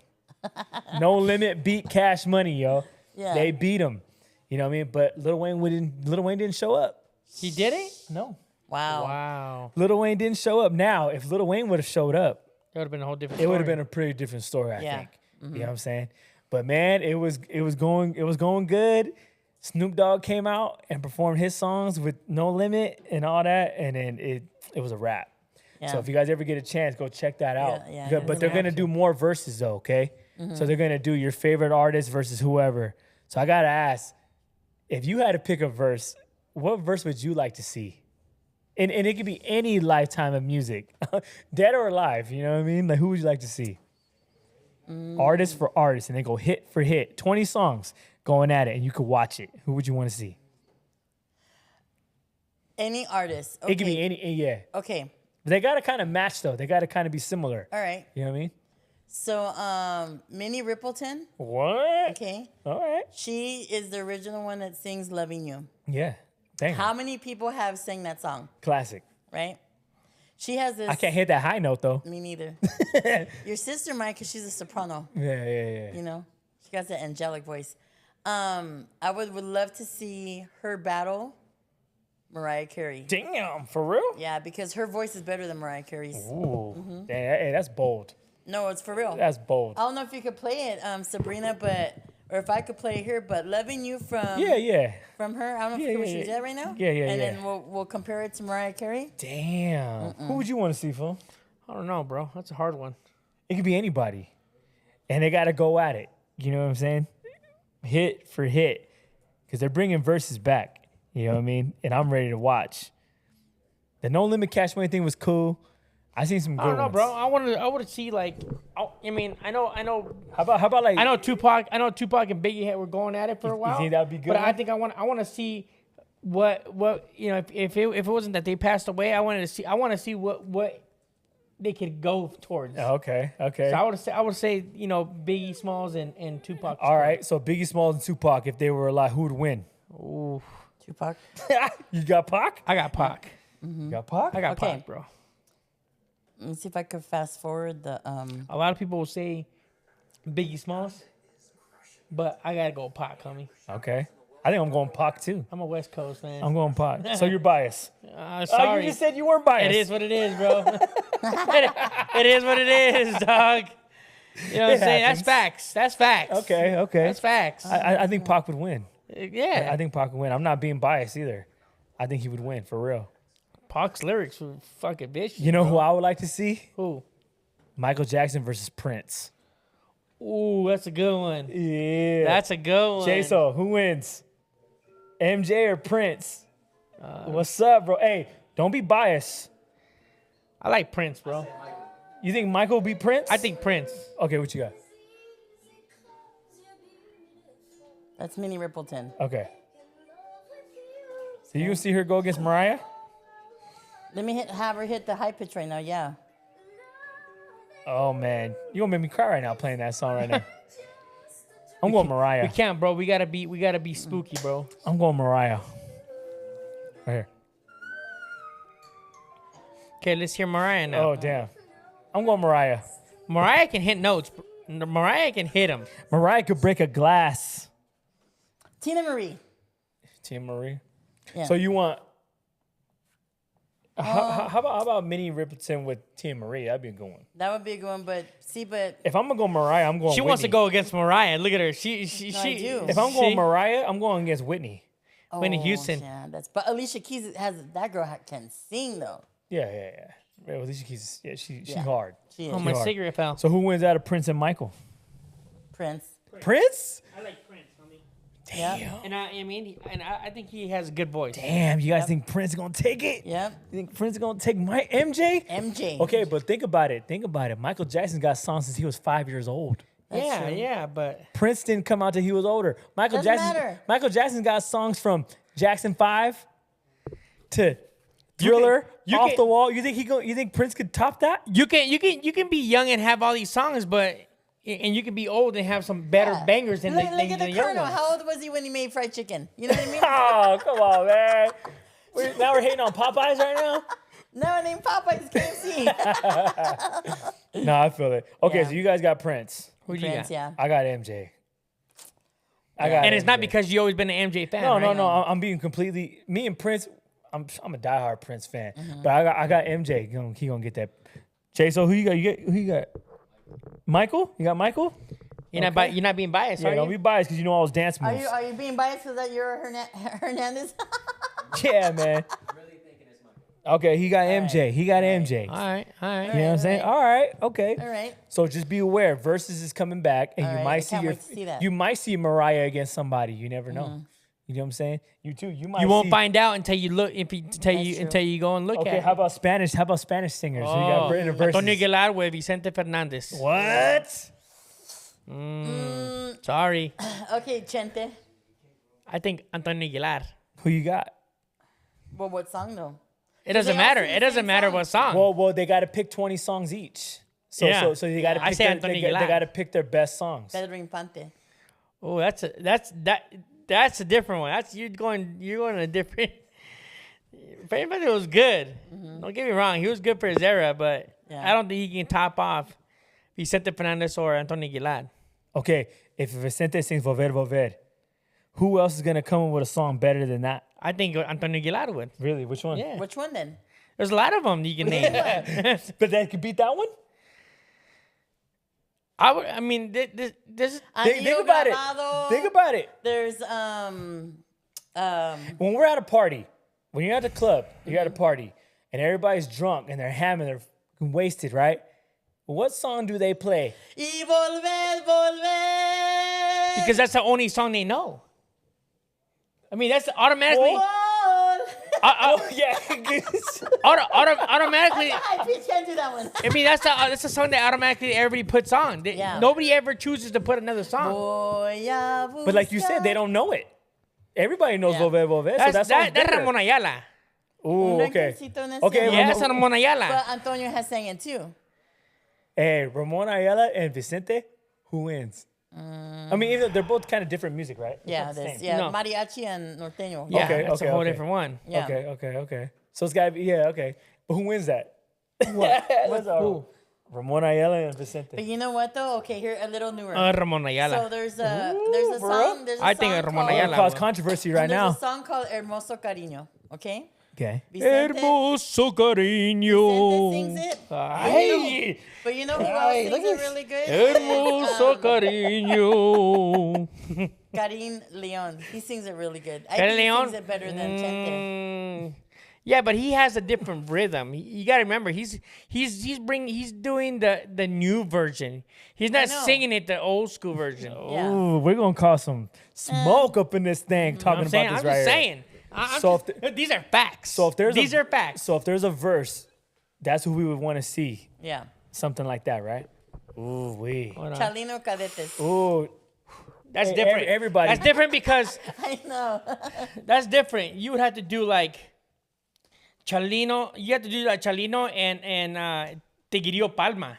No Limit beat Cash Money, yo. Yeah. They beat him. You know what I mean? But Lil Wayne didn't show up. He did it? No. Wow. Wow. Lil Wayne didn't show up. Now, if Lil Wayne would have showed up, That would have been a whole different it would story. have been a pretty different story, I Yeah. think. You know what I'm saying? But man, it was going good. Snoop Dogg came out and performed his songs with No Limit and all that, and then it was a wrap. Yeah. So if you guys ever get a chance, go check that out. Yeah, Good- but they're gonna do more verses though, okay? So they're gonna do your favorite artist versus whoever. So I gotta ask, if you had to pick a verse, what verse would you like to see? And it could be any lifetime of music, dead or alive. You know what I mean? Like, who would you like to see? Artist for artist, and they go hit for hit, 20 songs going at it, and you could watch it. Who would you want to see? Any artist. Okay. It could be any, yeah. Okay. They got to kind of match, though. They got to kind of be similar. All right. You know what I mean? So, Minnie Riperton. What? Okay. All right. She is the original one that sings "Loving You." Yeah. Damn. How many people have sang that song? Classic. Right. She has this. I can't hit that high note, though. Me neither. Your sister might, because she's a soprano. Yeah. You know, she got that angelic voice. I would love to see her battle Mariah Carey. Damn, for real? Yeah, because her voice is better than Mariah Carey's. Ooh. Damn, hey, that's bold. No, it's for real. That's bold. I don't know if you could play it, Sabrina, or if I could play her, but "Loving You" from from her. I don't know if you can what she's at right now. Yeah. And then we'll compare it to Mariah Carey. Damn. Who would you want to see, Phil? I don't know, bro. That's a hard one. It could be anybody. And they got to go at it. You know what I'm saying? Hit for hit. Because they're bringing verses back. You know what I mean? And I'm ready to watch. The No Limit Cash Money thing was cool. I seen some good ones. I don't know, bro. I want to see like. I mean, I know. How about like? I know Tupac and Biggie were going at it for a while. You think that'd be good? But I think I want to see what you know if it wasn't that they passed away, I want to see what they could go towards. Okay. So I would say you know Biggie Smalls and Tupac. All right. So Biggie Smalls and Tupac, if they were alive, who'd win? Ooh, Tupac. You got Pac? I got Pac. You got Pac? I got Okay. Pac, bro. Let me see if I could fast forward the. A lot of people will say Biggie Smalls, but I gotta go Pac, homie. Okay. I think I'm going Pac too. I'm a West Coast man. I'm going Pac. So you're biased. Sorry. You just said you weren't biased. It is what it is, bro. it is what it is, dog. You know what I'm saying? happens. That's facts. Okay. That's facts. I think Pac would win. Yeah. I think Pac would win. I'm not being biased either. I think he would win for real. Pac's lyrics were fucking bitch. You know who I would like to see? Who? Michael Jackson versus Prince. Ooh, that's a good one. Yeah. That's a good one. Jaso, who wins? MJ or Prince? What's up, bro? Hey, don't be biased. I like Prince, bro. You think Michael will beat Prince? I think Prince. Okay, what you got? That's Minnie Riperton. Okay. So you gonna see her go against Mariah? Let me have her hit the high pitch right now. Yeah. Oh man, you gonna make me cry right now playing that song right now. I'm going Mariah. We can't, bro. We gotta be spooky, bro. I'm going Mariah. Right here. Okay, let's hear Mariah now. Oh damn. I'm going Mariah. Mariah can hit notes. Mariah can hit them. Mariah could break a glass. Tina Marie. Tina Marie. Yeah. So you want? How about Minnie Riperton with Tina Marie? That'd be a good one. That would be a good one, but If I'm gonna go Mariah, I'm going. She Whitney. wants to go against Mariah. Look at her. She. I do. If I'm going Mariah, I'm going against Whitney. Whitney Houston. Yeah, but Alicia Keys that girl can sing though. Yeah. Yeah, Alicia Keys. Yeah, she's Yeah. hard. She is. Oh, my hard. cigarette fell. So who wins out of Prince and Michael? Prince. Prince? I like Prince, homie. Yeah. And I think he has a good voice. Damn, you guys think Prince is gonna take it? Yeah. You think Prince is gonna take my MJ? MJ. Okay, but think about it. Michael Jackson's got songs since he was 5 years old. That's Yeah, true. yeah, but Prince didn't come out till he was older. Doesn't matter. Michael Jackson got songs from Jackson 5 to Thriller, you Off can- the Wall. You think Prince could top that? you can be young and have all these songs, but and you can be old and have some better Yeah. bangers than Look the at the young Colonel. ones. How old was he when he made fried chicken? You know what I mean? Oh, come on, man. Now we're hating on Popeyes right now? No, it ain't Popeye's KFC. No, I feel it. Okay, Yeah. so you guys got Prince. Who do you Prince, got? yeah. I got MJ. I Yeah. got And it's not MJ. because you always been an MJ fan. No, right? no. I'm being completely. Me and Prince. I'm a diehard Prince fan, Mm-hmm. but I got MJ. He gonna get that. Jay, so who you got? Who you got? Michael? You got Michael? You're not being biased, Yeah, are don't you? be biased because you know I was dance Are moves. you being biased because that you're Hernandez? Yeah, man. Okay, he got MJ. He got MJ. All right. You know what I'm saying? All All right, okay. All right. So just be aware, Versus is coming back, and All you right, might I see can't wait to see that. you might see Mariah against somebody. You never know. You know what I'm saying? You too. You might. You won't see, find out until you look. true. Until you go and look Okay, at. it. how about Spanish? How about Spanish singers? You got Britain Versus. Antonio Aguilar with Vicente Fernandez. What? Sorry, Okay, Chente. I think Antonio Aguilar. Who you got? Well, what song though? It doesn't they all matter. sing the It doesn't same matter song. what song. Well, they got to pick 20 songs each. So Yeah. so they got to I pick say their, Antonio they Aguilar. got to pick their best songs. Pedro Infante. Oh, that's a different one. You're going a different. Everybody was good. Don't get me wrong, he was good for his era, but Yeah. I don't think he can top off Vicente Fernandez or Antonio Aguilar. Okay, if Vicente sings Volver, Volver, who else is going to come up with a song better than that? I think Antonio Aguilar would. Really? Which one? Yeah, Which one then? there's a lot of them you can name. But that could beat that one? I mean, this Think Anillo about it. Grabado. Think about it. There's When we're at a party, when you're at the club, you're at a party, and everybody's drunk and they're hamming, they're fucking wasted, right? What song do they play? Y volver, volver. because that's the only song they know. I mean, that's automatically. Oh, Yeah. Automatically. I can't do that one. I mean, that's a song that automatically everybody puts on. Yeah. Nobody ever chooses to put another song. Voy a But like you said, they don't know it. Everybody knows Yeah. Volver, Volver. So That's that's Ramon Ayala. Ooh, Un okay. rinconcito en el Okay, cielo. Yeah, that's Ramon Ayala. But Antonio has sang it too. Hey, Ramon Ayala and Vicente, who wins? I mean, even though they're both kind of different music, right? It's Yeah, not the there's same. No. mariachi and norteño. Yeah, Okay, that's okay, a whole okay. different one. Yeah. Okay. So it's got to be, okay. But who wins that? What? Who? Ramon Ayala and Vicente. But you know what though? Okay, here a little newer. Ramon Ayala. So there's a for real? song. There's a I think song Ramon called- Ayala. Cause controversy right There's now. a song called Hermoso Cariño. Okay. Okay. Vicente, Hermoso cariño. Vicente sings it. Hey! But you know who else Hey, sings look it at- really good? Hermoso cariño. Karin Leon. He sings it really good. I Karin think he Leon? sings it better than Chente. Yeah, but he has a different rhythm. You got to remember, he's doing the new version. He's not know. singing it the old school version. Yeah. Ooh, we're going to cause some smoke up in this thing talking I'm saying, about I'm this right just here. saying. So These are facts. So if there's these are facts. So if there's a verse, that's who we would want to see. Yeah. Something like that, right? Ooh, wee. Hold on. Chalino Cadetes. Ooh, That's Hey, different. everybody. That's different because I know. that's different. You would have to do like Chalino. You have to do like Chalino and Tigrillo Palma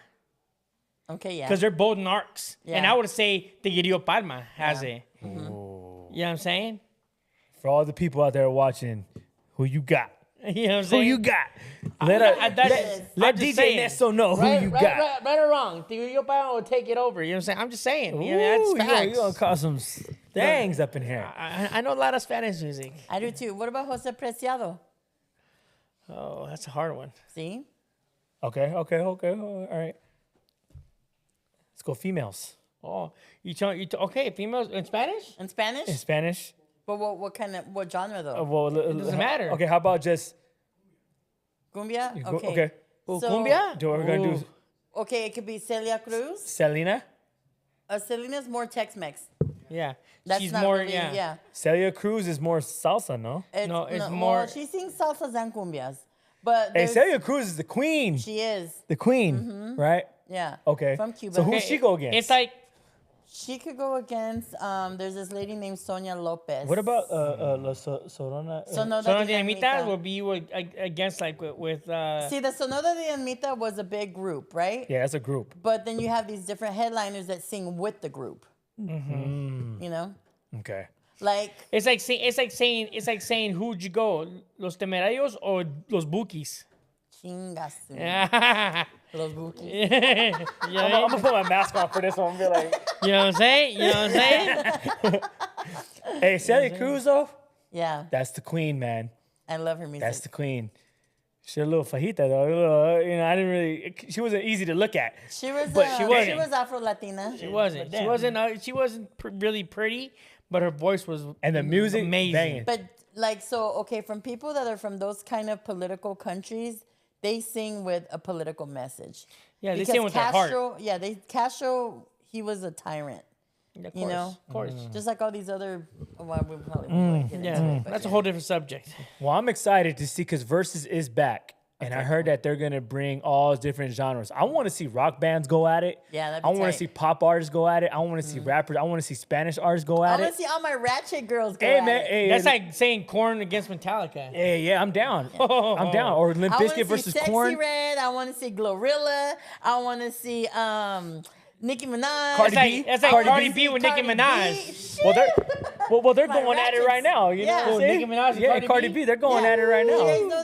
Okay, yeah. because they're both narcs. And Yeah. I would say Tigrillo Palma has Yeah. it. You know what I'm saying? for all the people out there watching, who you got? You know what I'm Who saying? you got? I'm Let just DJ saying. Nesto know who right, you right, got. Right or wrong, Tigrillo Palma will take it over. You know what I'm saying? I'm just saying. You know, Ooh, that's facts. you gonna cause some things up in here. I know a lot of Spanish music. I do too. What about Jose Preciado? Oh, that's a hard one. See? Okay. All right. Let's go females. Oh, okay, females in Spanish? In Spanish? In Spanish? But what genre though? Well, It doesn't matter. Okay, how about just Cumbia? Okay. okay. Oh, So- cumbia? Do what we're gonna do. Okay, it could be Celia Cruz. Selena? Selena's more Tex-Mex. Yeah. That's She's not more, really, yeah. Celia Cruz is more salsa, no? No, it's well, more- she sings salsas and cumbias, but Hey, there's- Celia Cruz is the queen. she is, The queen, right? yeah. Okay. From Cuba. So who's she go against? It's like, She could go against. There's this lady named Sonia Lopez. What about La Sorona? Sonora Sonora Dinamita? Dinamita will be against like with See, the Sonora Dinamita was a big group, right? Yeah, that's a group. But then you have these different headliners that sing with the group. Mm-hmm. You know, Okay. like it's like saying who'd you go, Los Temerarios or Los Bukis? chingas. Yeah. Los Bukis. You know I'm gonna put my mask on for this one and be like, what I'm saying? You know what I'm saying? hey, Celia Cruz though, Yeah, that's the queen, man. I love her music. That's the queen. She's a little fajita though. A little, I didn't really. She wasn't easy to look at. She was. But She wasn't. was Afro Latina. She wasn't. She wasn't. She wasn't really pretty, but her voice was And the music, amazing. banging. But like, so okay, from people that are from those kind of political countries, they sing with a political message. Yeah, they Because sing with their heart. Castro, yeah, Castro, he was a tyrant. Of You know, of course. just like all these other. Well, we probably won't get into Yeah, it, but that's a whole different subject. Well, I'm excited to see because Versus is back, And I heard that they're gonna bring all different genres. I want to see rock bands go at it. Yeah, that'd be I want tight. to see pop artists go at it. I want to see rappers. I want to see Spanish artists go I at want it. to see all my ratchet girls go Hey at man, it. hey, That's like saying Korn against Metallica. hey, yeah, I'm down. I'm down. Or Limp I want to Bizkit see versus Sexy Korn. Red. I want to see Glorilla. I want to see Nicki Minaj. Cardi That's B. like, that's like Cardi Cardi B. B with Nicki Cardi B. Minaj. Well, they're My going at it ratchets. right now. You Yeah. know what Oh, I'm saying? Nicki Minaj and Yeah, Cardi Cardi B? B. They're going Yeah. at it right You guys now. know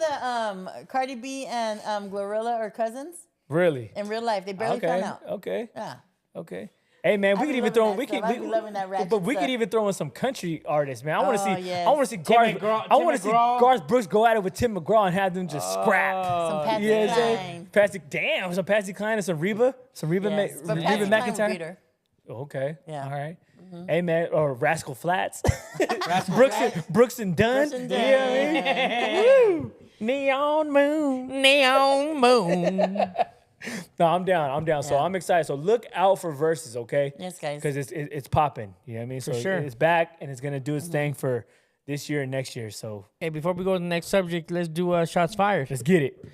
that Cardi B and Glorilla are cousins Really? in real life. They barely Okay. found out. Okay. Yeah. Okay. Hey man, we I could be even loving throw. that We stuff. could. I be loving that ratchet But we could stuff. even throw in some country artists, man. I want to Oh, see. yes. I want to see Tim Garth. McGraw- I Tim want to see McGraw. Garth Brooks go at it with Tim McGraw and have them just scrap. Some Patsy You know what I'm saying? Cline. Patsy, damn, some Patsy Cline and some Reba, Yes. But Reba Patsy Cline would beat McIntyre. her. Okay. Yeah. All right. Hey man, or Rascal Flats, Brooks and Dunn. Brooks and You know what I mean? Woo! Neon Moon. Neon Moon. No, I'm down. I'm down. So Yeah. I'm excited. So look out for verses, okay? Yes, guys. Because it's popping. You know what I mean? So sure. it's back and it's gonna do its Mm-hmm. thing for this year and next year. So Hey, before we go to the next subject, let's do shots fired. let's get it.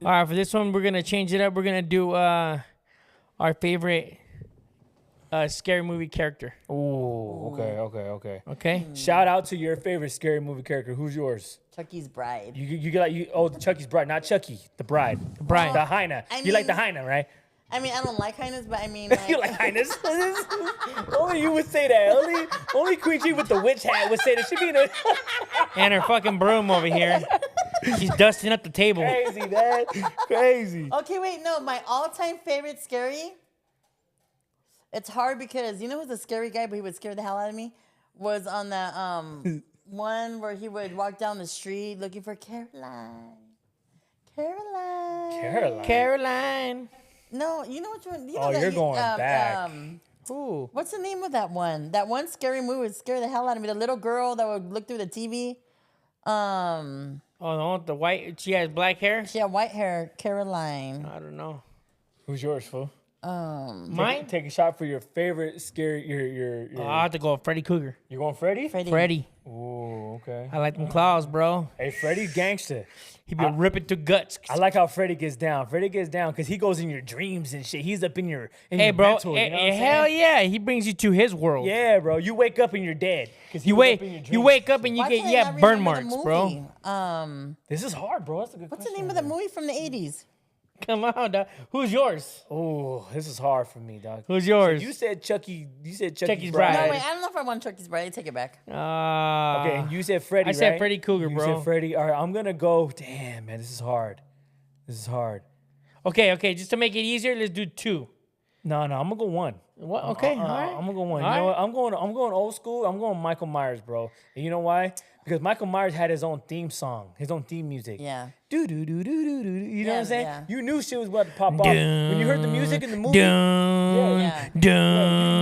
All right, for this one, we're gonna change it up. We're gonna do our favorite scary movie character. Ooh, okay. Okay. Shout out to your favorite scary movie character. Who's yours? Chucky's bride. You get like you. Oh, Chucky's bride, not Chucky, the bride. The bride. The hyena. I You like the mean- hyena, right? I mean, I don't like hyenas, but I mean, like, You like hyenas? Only you would say that. Only Queen G with the witch hat would say that. She be in a And her fucking broom over here. She's dusting up the table. crazy, man. Crazy. Okay, wait, no, my all-time favorite scary. It's hard because you know who's a scary guy, but he would scare the hell out of me. Was on the one where he would walk down the street looking for Caroline. Caroline. Caroline. No, you know which one? You know Oh, that you're you- going back. Ooh. What's the name of that one? That one scary movie would scare the hell out of me. The little girl that would look through the TV. Oh, no, the white. She has black hair. She had white hair. Caroline. I don't know. Who's yours, fool? Mine. Take a shot for your favorite scary. Your I have to go with Freddy Krueger. you going Freddy? Freddy. Ooh, okay. I like them claws, bro. Hey, Freddy's gangster. He be ripping to guts. I like how Freddy gets down. Freddy gets down because he goes in your dreams and shit. He's up in your Hey, your bro. mental, you know what I'm Hell saying? yeah. He brings you to his world. Yeah, bro. You wake up and you're dead. 'Cause he You was wake. up in your You dreams. wake up and you Why get can't I not burn remember the marks, bro. movie? This is hard, bro. That's a good What's question. the name of the movie from the 80s? Come on, dog. Who's yours? Oh, this is hard for me, dog. Who's yours? You said Chucky. You said Chucky's Chucky's bride. bride. No, wait, I don't know if I want Chucky's bride. I take it back. Okay, and you said Freddy, I said right? Freddy Krueger, You bro. said Freddy. All right, I'm gonna go. Damn, man, this is hard. This is hard. Okay. Just to make it easier, let's do two. No, I'm gonna go one. What? Okay. All right. I'm gonna go one. All You know right. what? I'm going old school. I'm going Michael Myers, bro. And you know why? Because Michael Myers had his own theme song, his own theme music. Yeah. Do do do do do do. You know what I'm Yeah, saying? yeah. You knew shit was about to pop off when you heard the music in the movie. Yeah.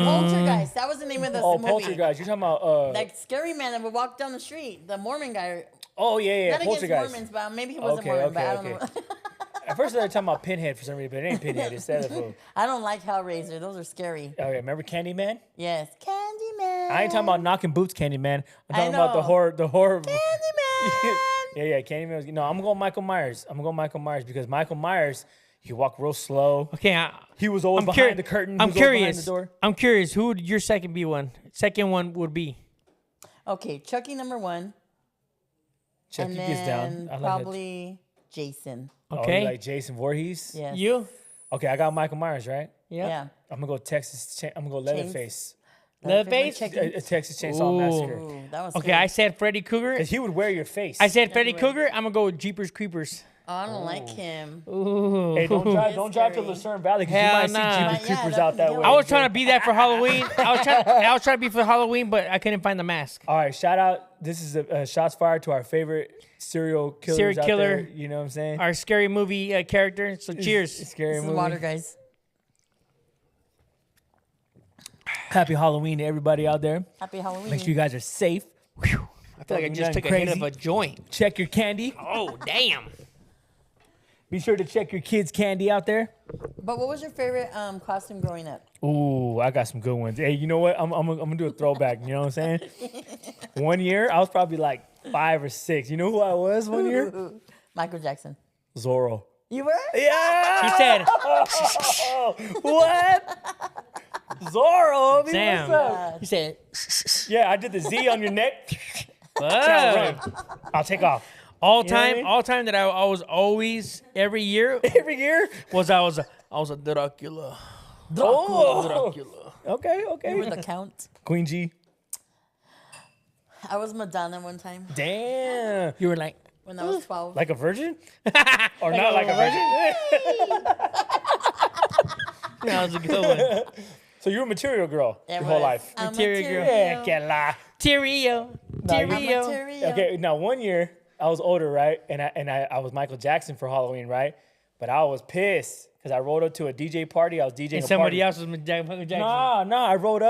Poltergeist. That was the name of the Oh, movie. Poltergeist. You're talking about Like scary man that would walk down the street. The Mormon guy. Oh yeah, Not against Poltergeist. Mormons, but maybe he wasn't Okay, Mormon. okay, But I don't okay. know. At first they were talking about Pinhead for some reason, but it ain't Pinhead. It's that fool. I don't like Hellraiser. Those are scary. Oh yeah, remember Candyman? Yes. Candyman. I ain't talking about knocking boots, Candyman. I'm I talking about the know. horror. Candyman. yeah, Candyman. No, I'm going Michael Myers. I'm going Michael Myers because Michael Myers, he walked real slow. Okay. He was always I'm behind curi- the curtain. He I'm was always behind curious. the door. I'm curious. Who would your second be one? Second one would be. Okay, Chucky number 1. Chucky And gets then down. I like probably Jason. that. Okay. Oh, you like Jason Voorhees? Yes. You? Okay, I got Michael Myers, right? Yeah. I'm gonna go I'm gonna go Leatherface. Leatherface? Chucky. Texas Chainsaw Ooh. Massacre. Ooh, that was Okay, scary. I said Freddy Krueger. Cause he would wear your face. I said Freddy Everywhere. Krueger. I'm gonna go with Jeepers Creepers. Oh, I don't like him. Ooh. Hey, don't drive to scary. Lucerne Valley because you Hell might nah. see Yeah, Jeepers Creepers that's out that the way. I was trying to be that for Halloween. I was trying to be for Halloween, but I couldn't find the mask. All right, shout out. This is a shots fired to our favorite serial killers Serial out killer. there. You know what I'm saying? Our scary movie character. So cheers. Scary This is movie. water, guys. Happy Halloween to everybody out there. Happy Halloween. Make sure you guys are safe. I feel like I just took a hit of a joint. Check your candy. Oh damn. Be sure to check your kids' candy out there. But what was your favorite costume growing up? Ooh, I got some good ones. Hey, you know what? I'm gonna do a throwback. You know what I'm saying? One year, I was probably like 5 or 6. You know who I was one year? Michael Jackson. Zorro. You were? Yeah. He said, What? Zorro. Homie, damn. what's up? He said, Yeah, I did the Z on your neck. "Whoa." Run. I'll take off. All You know what I time, mean? all time that I was always every year Every year. was I was a Dracula. Oh. Dracula. Okay, You were okay. the count. Queen G. I was Madonna one time Damn. You were like, when I was 12. Like a virgin? Or not like a virgin? that was a good one. So you were a material girl It your whole was. life. I'm Material girl. Yeah, que la. Tyrio. I'm Tyrio. material. Okay, now one year I was older, right? And I was Michael Jackson for Halloween, right? But I was pissed because I rolled up to a DJ party. I was DJing And a somebody party. else was Michael Jackson. Nah. I rode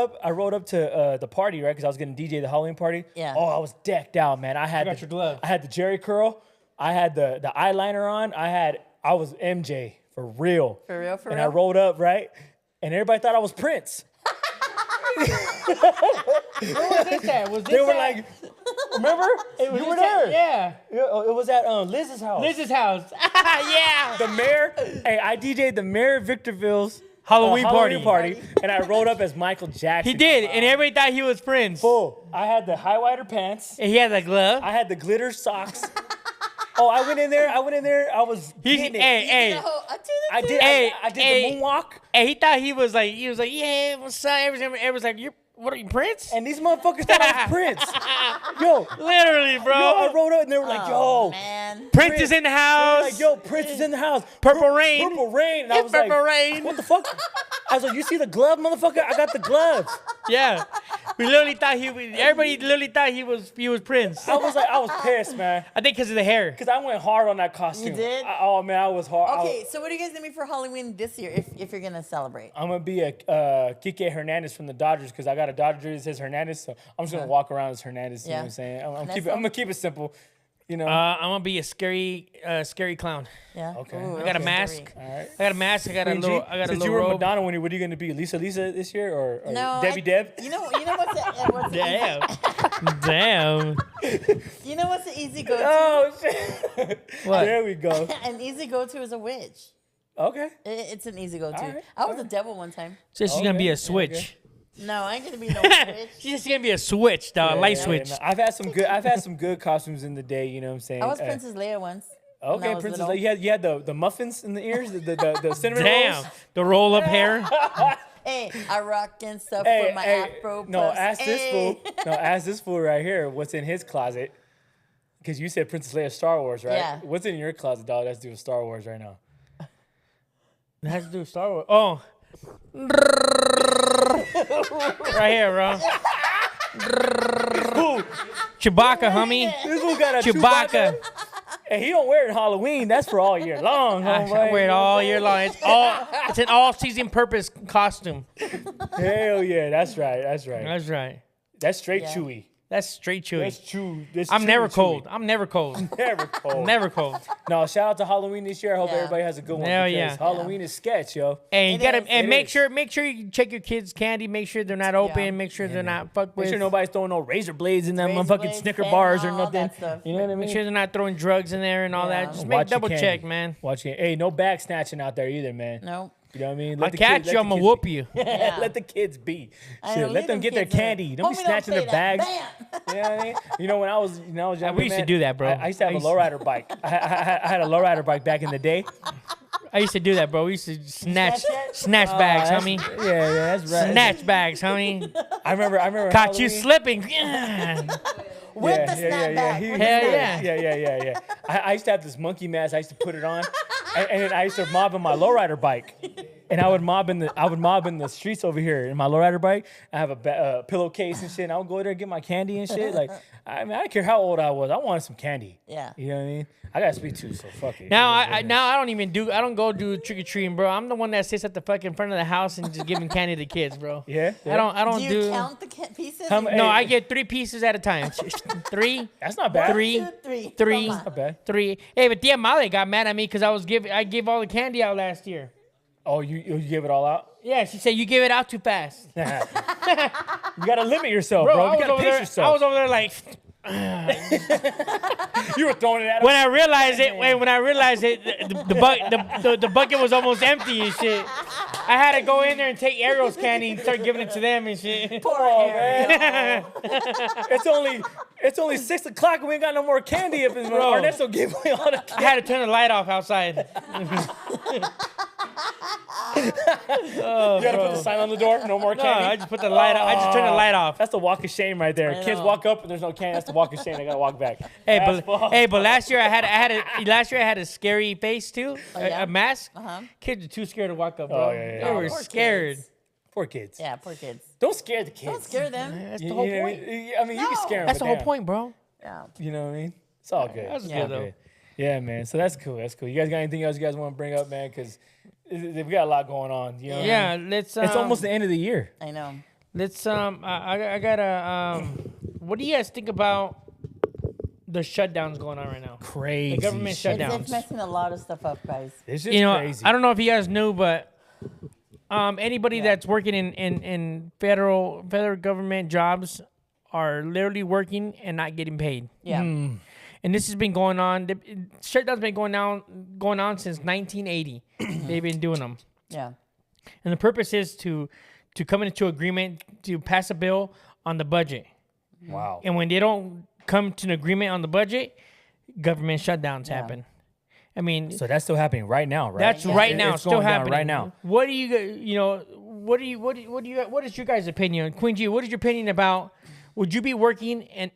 up to the party, right? Because I was gonna DJ the Halloween party. Yeah. Oh, I was decked out, man. I had got your glove. I had the Jerry curl. I had the eyeliner on. I was MJ for real. For real, for And real? I rolled up, right? And everybody thought I was Prince. Was this They were like, remember? You were there. Yeah. It was at Liz's house. Liz's house. Yeah. The mayor. Hey, I DJ'd the mayor of Victorville's Halloween party, and I rolled up as Michael Jackson. He did, and everybody thought he was Prince. Full. I had the high water pants. And he had the glove. I had the glitter socks. Oh, I went in there. I was getting it. Hey, I did. Hey, I did hey. the moonwalk. and he thought he was like, yeah, what's up? Everyone's like, what are you, Prince? And these motherfuckers thought I was Prince. Yo, Literally, bro. I rolled up and they were like, Oh, yo. man. Prince is in the They were house. like, yo, Prince is in the house. Purple Rain. Purple Rain. And I was Purple like, Rain. what the fuck? I was like, you see the glove, motherfucker? I got the gloves. Yeah. We literally thought everybody literally thought he was Prince. I was pissed, man. I think because of the hair. Because I went hard on that costume. You did? Oh, man, I was hard. Okay, so what are you guys doing for Halloween this year if you're going to celebrate? I'm going to be a Kike Hernandez from the Dodgers because I got a Dodger jersey that says Hernandez. So I'm just going to walk around as Hernandez. You know what I'm saying? I'm going to keep it simple. You know? I'm gonna be a scary clown. Yeah. Okay. Ooh, I got a okay. mask. All right. I got a mask. I got a Queen G, little. I got a since little you were robe. Madonna, what are you going to be? Lisa this year or No, Debbie Deb? You know what's Damn. Damn. you know what's the easy go-to? Oh, shit. What? There we go. An easy go-to is a witch. Okay. It's an easy go-to. All right, I was a devil one time. So she's gonna be Okay, a switch. No, I ain't gonna be no witch. She's just gonna be a switch, dog. Light switch. no. I've had some good costumes in the day, you know what I'm saying? I was Princess Leia once. when I Okay, was Princess little. Leia. You had the muffins in the ears, the cinnamon Damn. rolls. The roll up hair. Hey, I rock and stuff Hey, for my afro. no, puffs. ask this Hey. fool. No, ask this fool right here. What's in his closet? Because you said Princess Leia Star Wars, right? Yeah. What's in your closet, dog? That's doing Star Wars right now. It has to do with Star Wars. Oh. Right here, bro. Chewbacca, homie. This fool got a Chewbacca. And he don't wear it Halloween. That's for all year long, I homeboy. wear it all year long. It's an all season purpose costume. Hell yeah, that's right. That's right. That's straight Yeah. chewy. That's straight chewy. That's true. That's I'm chewy, never chewy. cold. I'm never cold. Never cold. Never cold. No, shout out to Halloween this year. I hope Yeah. everybody has a good one. Hell because yeah. Halloween is sketch, yo. And you It gotta is. and It make is. sure you check your kids' candy. Make sure they're not open. Yeah. Make sure they're not fucked Make with. sure nobody's throwing no razor blades in them Razor motherfucking blades, Snicker bars or fentanyl, nothing. that stuff. You know what I mean? Make sure they're not throwing drugs in there and all Yeah. that. Just Watch your double candy. check, man. Watch it. Hey, no bag snatching out there either, man. No. You know what I mean? I'll catch you. I'm gonna whoop you. Yeah. Let the kids be. I Shit, know, let leave them get their kids in. candy. Don't be Homie, snatching say their that. bags. Bam. You know what I mean? You know when I was younger, We used to man, do that, bro. I used to have I a used- lowrider bike. I had a lowrider bike back in the day. I used to do that, bro. We used to snatch Snatch it? bags, That's- homie. Yeah, that's right. Snatch bags, homie. I remember. Caught you Halloween. slipping. With the snapback. He- with the Hell snap. yeah. yeah. I used to have this monkey mask. I used to put it on, and then I used to mob on my lowrider bike, and I would mob in the streets over here in my lowrider bike. I have a pillowcase and shit. And I would go there and get my candy and shit. Like, I mean, I don't care how old I was. I wanted some candy. Yeah. You know what I mean? I got sweet tooth, so fuck it. Now I don't go do trick or treating, bro. I'm the one that sits at the fucking front of the house and just giving candy to kids, bro. Yeah. I don't Do you do. count the pieces? How many- No, Hey. I get 3 pieces at a time. 3, That's not bad. 3, 2, 3. 3. Come on. Not bad. 3. Hey, but Tia Male got mad at me because I gave all the candy out last year. Oh, you give it all out? Yeah, she said you give it out too fast. You gotta limit yourself, bro. I You was gotta over pace there. yourself. I was over there like, You were throwing it at him. When I realized it, the bucket was almost empty and shit. I had to go in there and take Ariel's candy and start giving it to them and shit. Poor man. It's only 6 o'clock and we ain't got no more candy up in Bro. Ernesto gave away all the candy. I had to turn the light off outside. You gotta put the sign on the door, no more No, candy. I just put the light off. I just turned the light off. That's the walk of shame right there. I Kids know. walk up and there's no candy. That's the walk of shame. They gotta walk back. But last year I had a scary face too, yeah? a mask. Uh-huh. Kids are too scared to walk up, bro. Oh, yeah. They were Poor scared. kids. Poor kids. Yeah, poor kids. Don't scare the kids. Don't scare them. That's You the whole know what I point. mean? I mean, you can No. scare them. That's but the whole damn. point, bro. Yeah. You know what I mean? It's all good. That's It's good, all though. Yeah, man. So that's cool. That's cool. You guys got anything else you guys want to bring up, man? Because we got a lot going on. You know? Yeah, let's. It's almost the end of the year. I know. Let's. I gotta. What do you guys think about the shutdowns going on right now? Crazy. The government shutdowns. It's messing a lot of stuff up, guys. It's just You know, crazy. I don't know if you guys knew, but anybody that's working in federal government jobs are literally working and not getting paid. Yeah. And this has been going on. The shutdown's been going on since 1980. They've been doing them, Yeah. and the purpose is to come into agreement to pass a bill on the budget. Wow. And when they don't come to an agreement on the budget, government shutdowns happen. I mean, So that's still happening right now, right? that's right now. It's Still going down happening right now. What do you what is your guys' opinion? Queen G, what is your opinion about, would you be working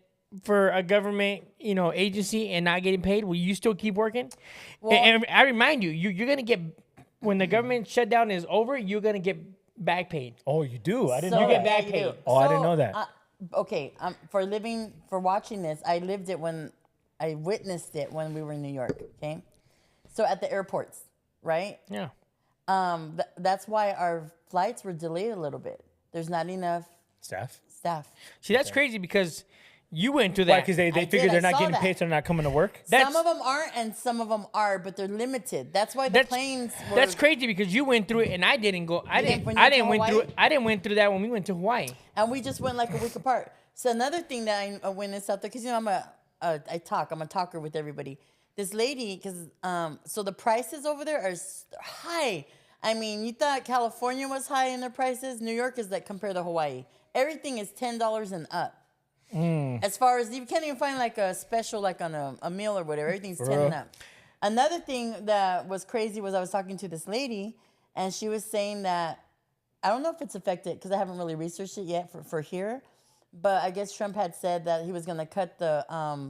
for a government, agency and not getting paid? Will you still keep working? Well- and I remind you, you're going to get, when the government shutdown is over, you're going to get back paid. Oh, you do? I didn't So- know get that. back paid. Oh, I didn't know that. Okay, for watching this, I lived it I witnessed it when we were in New York. Okay, so at the airports, right? Yeah. That's why our flights were delayed a little bit. There's not enough Staff? staff. See, that's crazy because you went through Why? that. Because they I figure did, they're I not saw getting that. paid, so they're not coming to work? Some of them aren't, and some of them are, but they're limited. That's why the planes were. That's crazy because you went through it and I didn't go. I didn't when didn't. you I didn't went went to through. Hawaii? I didn't went through that when we went to Hawaii. And we just went like a week apart. So another thing that I witnessed out there, because I'm a talker with everybody. This lady, because so the prices over there are high. I mean, you thought California was high in their prices. New York is like compared to Hawaii. Everything is $10 and up. As far as you can't even find like a special like on a meal or whatever. Everything's 10 and up. Another thing that was crazy was I was talking to this lady, and she was saying that I don't know if it's affected because I haven't really researched it yet for here. But I guess Trump had said that he was going to cut the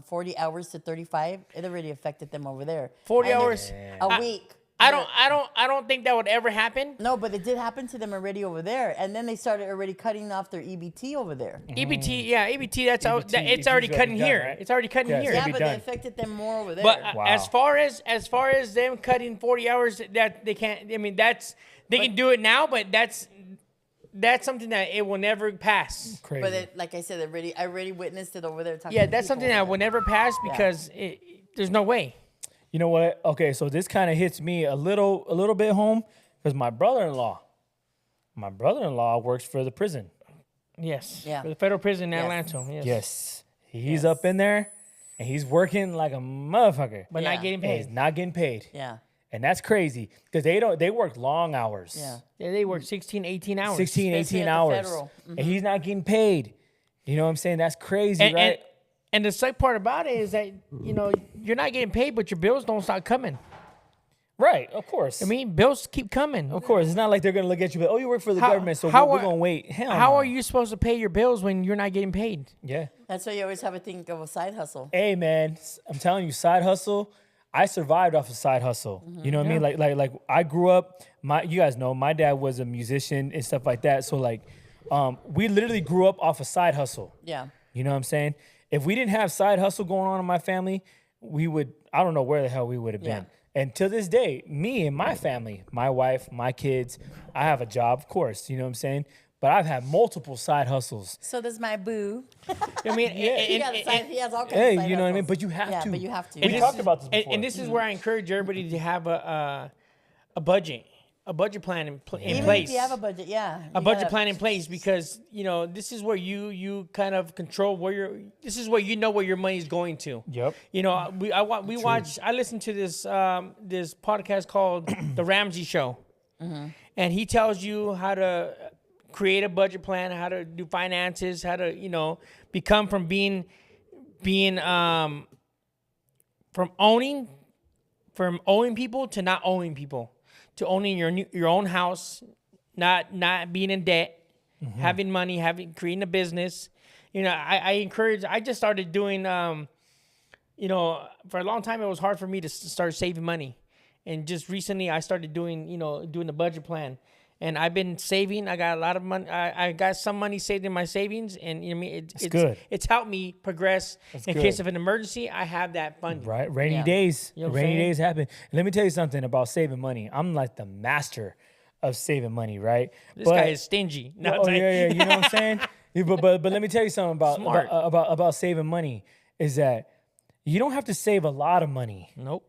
40 hours to 35. It already affected them over there. 40 And hours? a week. I don't think that would ever happen. No, but it did happen to them already over there, and then they started already cutting off their EBT over there. EBT, yeah, EBT. That's how EBT, it's already EBT's cutting already here. done, right? It's already cutting Yeah, here. it's Yeah, be but done. they affected them more over there. But Wow. as far as them cutting 40 hours, that they can't. I mean, they can do it now, but that's something that it will never pass. Crazy. But like I said, I already witnessed it over there. Talking Yeah, to that's people something that over will there. never pass because there's no way. You know what? Okay, so this kind of hits me a little bit home because my brother-in-law works for the prison. Yes. Yeah. For the federal prison in Yes. Atlanta. Yes. Yes. He's up in there and he's working like a motherfucker. But Yeah. not getting And he's paid. not getting paid. Yeah, And that's crazy because they work long hours. yeah. Yeah, they work 16, 18 hours. 16, Especially 18 at the hours. federal. And he's not getting paid. You know what I'm saying? That's crazy, And, right? and the sad part about it is that, you're not getting paid, but your bills don't stop coming. Right, of course. I mean, bills keep coming. of course. It's not like they're going to look at you, but, oh, you work for the government, so how we're are- going to wait. Hell How no. are you supposed to pay your bills when you're not getting paid? Yeah. That's why you always have to think of a side hustle. Hey, man, I'm telling you, side hustle. I survived off of side hustle. You know what I mean? Like I grew up. You guys know my dad was a musician and stuff like that. So like, we literally grew up off a side hustle. Yeah. You know what I'm saying? If we didn't have side hustle going on in my family, we would. I don't know where the hell we would have been. And to this day, me and my family, my wife, my kids, I have a job, of course. You know what I'm saying? But I've had multiple side hustles. So does my boo. I mean, He has all kinds of Hey, side you know what I mean? hustles. But you have Yeah, to. but you have to. We yeah. talked about this before. and this is where I encourage everybody to have a budget. a budget plan in Even place. if you have a budget, A budget plan in place, because this is where you kind of control this is where you know where your money is going to. Yep. I listened to this this podcast called The Ramsey Show, and he tells you how to create a budget plan, how to do finances, how to become from being from owning people to not owning people, to owning your own house, not being in debt, having money, creating a business. I just started doing, for a long time it was hard for me to start saving money. And just recently I started doing the budget plan. And I've been saving. I got a lot of money. I got some money saved in my savings, and it's good. It's helped me progress. In case of an emergency, I have that fund. Right, rainy days. You know what I'm Rainy saying? days happen. And let me tell you something about saving money. I'm like the master of saving money, right? This guy is stingy. No, Oh yeah, you know what I'm saying? Yeah, but let me tell you something about saving money is that you don't have to save a lot of money. Nope.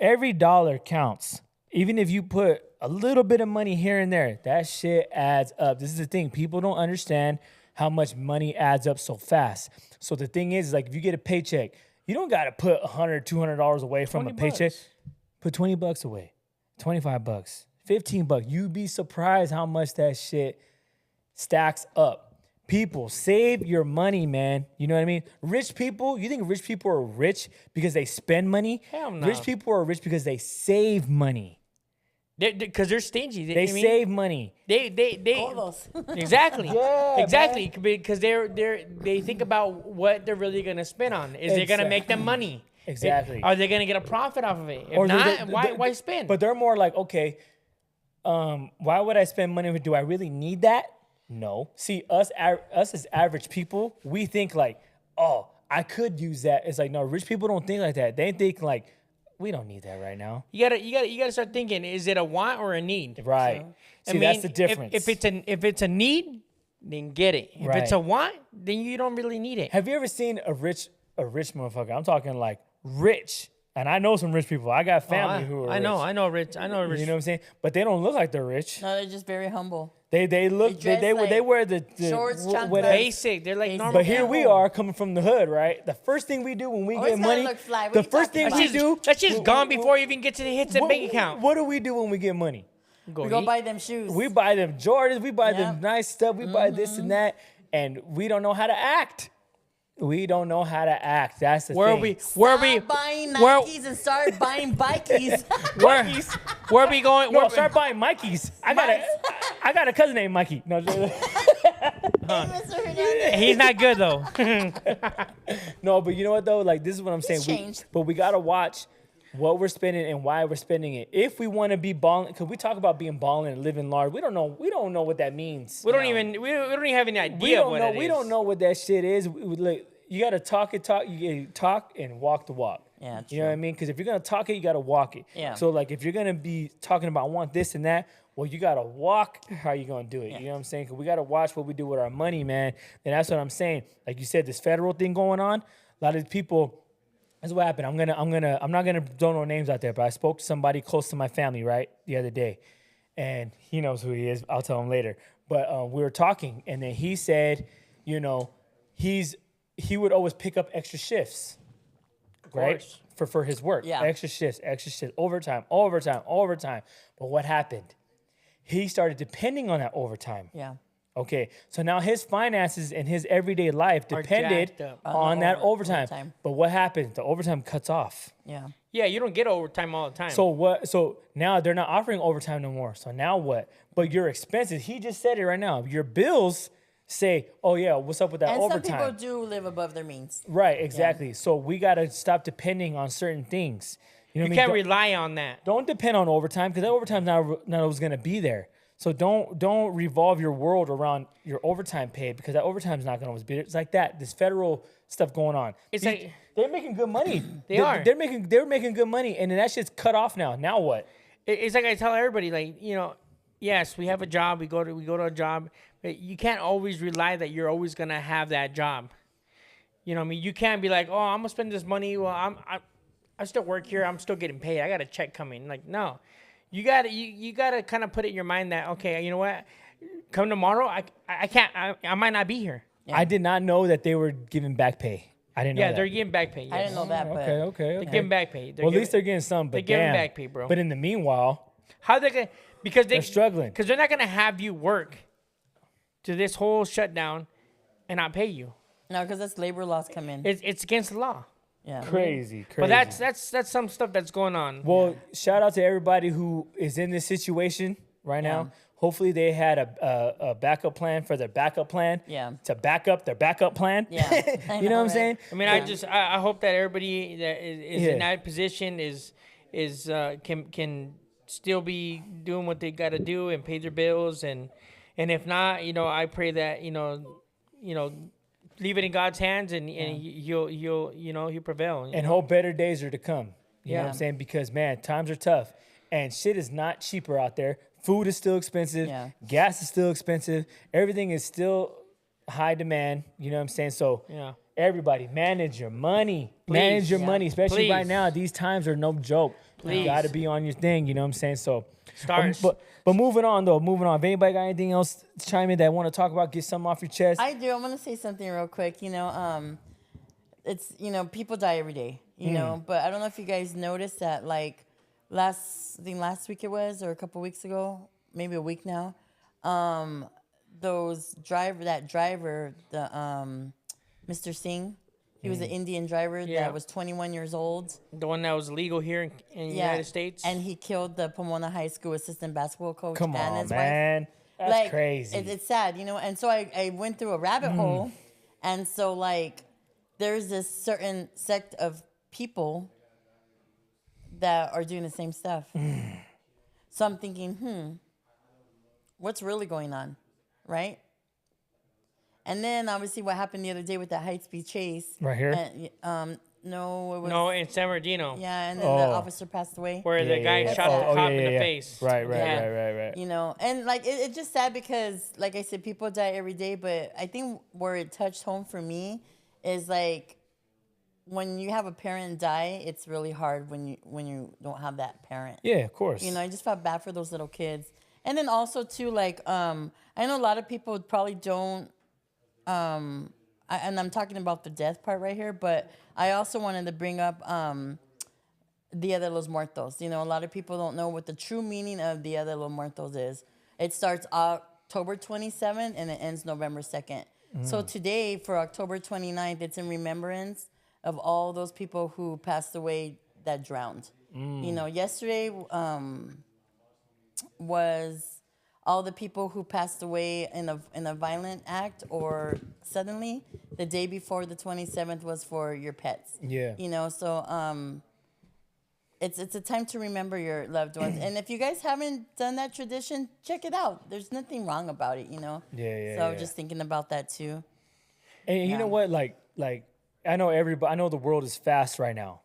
Every dollar counts. Even if you put a little bit of money here and there, that shit adds up. This is the thing. People don't understand how much money adds up so fast. So the thing is like if you get a paycheck, you don't got to put $100, $200 away from a paycheck. Put $20 away, $25, $15. You'd be surprised how much that shit stacks up. People, save your money, man. You know what I mean? Rich people, you think rich people are rich because they spend money? Hell no. Rich people are rich because they save money. Because they're stingy. They save money. They exactly. Yeah, exactly. Because they think about what they're really gonna spend on. Is it gonna make them money? Exactly. Are they gonna get a profit off of it? If Or not, why spend? But they're more like, okay, why would I spend money? Do I really need that? No. See, us as average people, we think like, oh, I could use that. It's like, no, rich people don't think like that. They think like, we don't need that right now. You gotta start thinking: is it a want or a need? Right. See, that's the difference. If it's a need, then get it. If it's a want, then you don't really need it. Have you ever seen a rich motherfucker? I'm talking like rich. And I know some rich people. I got family who are rich. I know rich. You know what I'm saying? But they don't look like they're rich. No, they're just very humble. They look they wear the shorts, whatever. Basic. They're like normal. But here we are coming from the hood, right? The first thing we do when we get money, the first thing we do, that's just gone before you even get to the hits and bank account. What do we do when we get money? We go buy them shoes. We buy them Jordans. We buy them nice stuff. We buy this and that, and we don't know how to act. We don't know how to act. That's the thing. Stop buying Nikes and start buying bikies. Where are we going? No, start buying Mikeys. I got a cousin named Mikey. No, he's not good though. No, but you know what though? Like this is what I'm saying. Changed. But we gotta watch what we're spending and why we're spending it. If we want to be balling, because we talk about being balling and living large, we don't know what that means. We don't even have any idea of what it is. We don't know what that shit is. You gotta talk it. You gotta talk and walk the walk. Yeah, you know what I mean? Because if you're gonna talk it, you gotta walk it. Yeah. So like, if you're gonna be talking about I want this and that, well, you gotta walk how you gonna do it. You know what I'm saying? Because we gotta watch what we do with our money, man. And that's what I'm saying. Like you said, this federal thing going on. A lot of people. That's what happened. I'm not gonna throw no names out there, but I spoke to somebody close to my family right the other day, and he knows who he is. I'll tell him later. But we were talking, and then he said, he would always pick up extra shifts, right? For his work. Yeah. Extra shifts, overtime. But what happened? He started depending on that overtime. Yeah. Okay, so now his finances and his everyday life depended on that overtime. But what happened? The overtime cuts off. Yeah. Yeah, you don't get overtime all the time. So what? So now they're not offering overtime no more. So now what? But your expenses, he just said it right now. Your bills say, oh yeah, what's up with that overtime? Some people do live above their means. Right, exactly. Yeah. So we got to stop depending on certain things. You can't rely on that. Don't depend on overtime because that overtime's not always going to be there. So don't revolve your world around your overtime pay because that overtime's not going to always be there. It's like that. This federal stuff going on. They're making good money. They're making good money, and then that shit's cut off now. Now what? It's like I tell everybody, like, yes, we have a job. We go to a job, but you can't always rely that you're always gonna have that job. You know what I mean? You can't be like, oh, I'm gonna spend this money. Well, I still work here. I'm still getting paid. I got a check coming. Like, no. you gotta kind of put it in your mind that, okay, you know what, come tomorrow, I can't, I might not be here. Yeah. I did not know that they were giving back pay. I didn't know that. They're getting back pay. Yes. I didn't know that, but Okay. They're giving back pay. Well, at least they're getting some, but they're giving damn. back pay, bro. But in the meanwhile, how they gonna, because they're struggling. because they're not gonna have you work to this whole shutdown and not pay you. no, because that's labor laws come in. It's against the law. Yeah. Crazy. But that's some stuff that's going on. Well, shout out to everybody who is in this situation right now. Hopefully they had a backup plan for their backup plan. Yeah. To back up their backup plan. Yeah. You know what I'm saying? I mean, I hope that everybody that is in that position is can still be doing what they got to do and pay their bills, and if not, I pray that leave it in God's hands, and he'll prevail. And hope better days are to come. You know what Yeah. I'm saying? Because man, times are tough, and shit is not cheaper out there. Food is still expensive. Yeah. Gas is still expensive. Everything is still high demand. You know what I'm saying? So Yeah. everybody, manage your money. Please. Manage your money, especially Please. right now. These times are no joke. You Please. got to be on your thing. You know what I'm saying? So, Stars. but moving on though. Moving on. If anybody got anything else to chime in that want to talk about, get something off your chest. I do. I'm gonna say something real quick. It's people die every day. But I don't know if you guys noticed that. Like last week it was, or a couple weeks ago, maybe a week now. That driver, the Mr. Singh, he was an Indian driver that was 21 years old. The one that was legal here in the United States. And he killed the Pomona High School assistant basketball coach Come and on, his man. wife. That's crazy. It's sad, And so I went through a rabbit hole. And so, there's this certain sect of people that are doing the same stuff. So I'm thinking, what's really going on, right? And then obviously what happened the other day with that high-speed chase. Right here? And, no, it was... No, in San Bernardino. Yeah, and then the officer passed away. Where the guy shot the cop in the face. Right. And it's just sad because, like I said, people die every day. But I think where it touched home for me is when you have a parent die, it's really hard when you don't have that parent. Yeah, of course. I just felt bad for those little kids. And then also too, I know a lot of people probably don't. And I'm talking about the death part right here, but I also wanted to bring up Dia de los Muertos. A lot of people don't know what the true meaning of Dia de los Muertos is. It starts October 27th and it ends November 2nd. So today, for October 29th, it's in remembrance of all those people who passed away that drowned. Yesterday was all the people who passed away in a violent act or suddenly. The day before the 27th was for your pets. Yeah. So it's a time to remember your loved ones. And if you guys haven't done that tradition, check it out. There's nothing wrong about it, Yeah. So I was just thinking about that too. And you know what? Like I know everybody. I know the world is fast right now,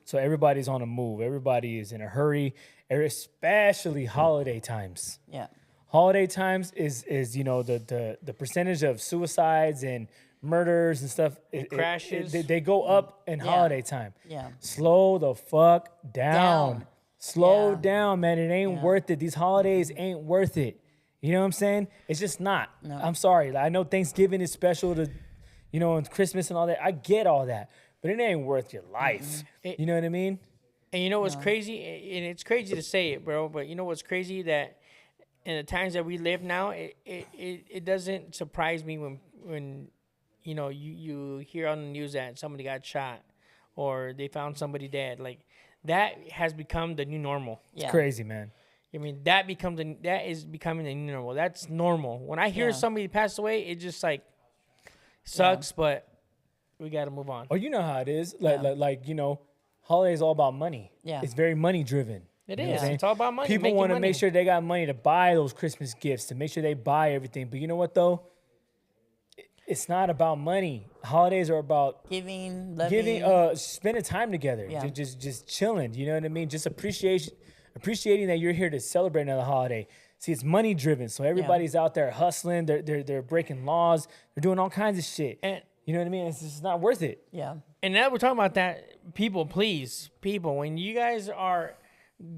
so everybody's on a move. Everybody is in a hurry, especially holiday times. Yeah. Holiday times is the percentage of suicides and murders and stuff. Crashes. They go up in holiday time. Yeah. Slow the fuck down. Slow Yeah. down, man. It ain't worth it. These holidays ain't worth it. You know what I'm saying? It's just not. No. I'm sorry. I know Thanksgiving is special to, and Christmas and all that. I get all that, but it ain't worth your life. You know what I mean? And you know what's crazy? And it's crazy to say it, bro, but you know what's crazy? That in the times that we live now, it doesn't surprise me when you hear on the news that somebody got shot or they found somebody dead. Like, that has become the new normal. Yeah. It's crazy, man. I mean, that is becoming the new normal. That's normal. When I hear somebody pass away, it just sucks, but we got to move on. Oh, you know how it is. Holidays all about money. Yeah. It's very money driven. It You know what is. I'm saying? It's all about money. People making want to money. make sure they got money to buy those Christmas gifts, to make sure they buy everything. But you know what, though? It's not about money. Holidays are about Giving, loving. spending time together. Yeah. Just chilling. You know what I mean? Just appreciating that you're here to celebrate another holiday. See, it's money driven. So everybody's out there hustling. They're breaking laws. They're doing all kinds of shit. And you know what I mean? It's just not worth it. Yeah. And now we're talking about that. People, when you guys are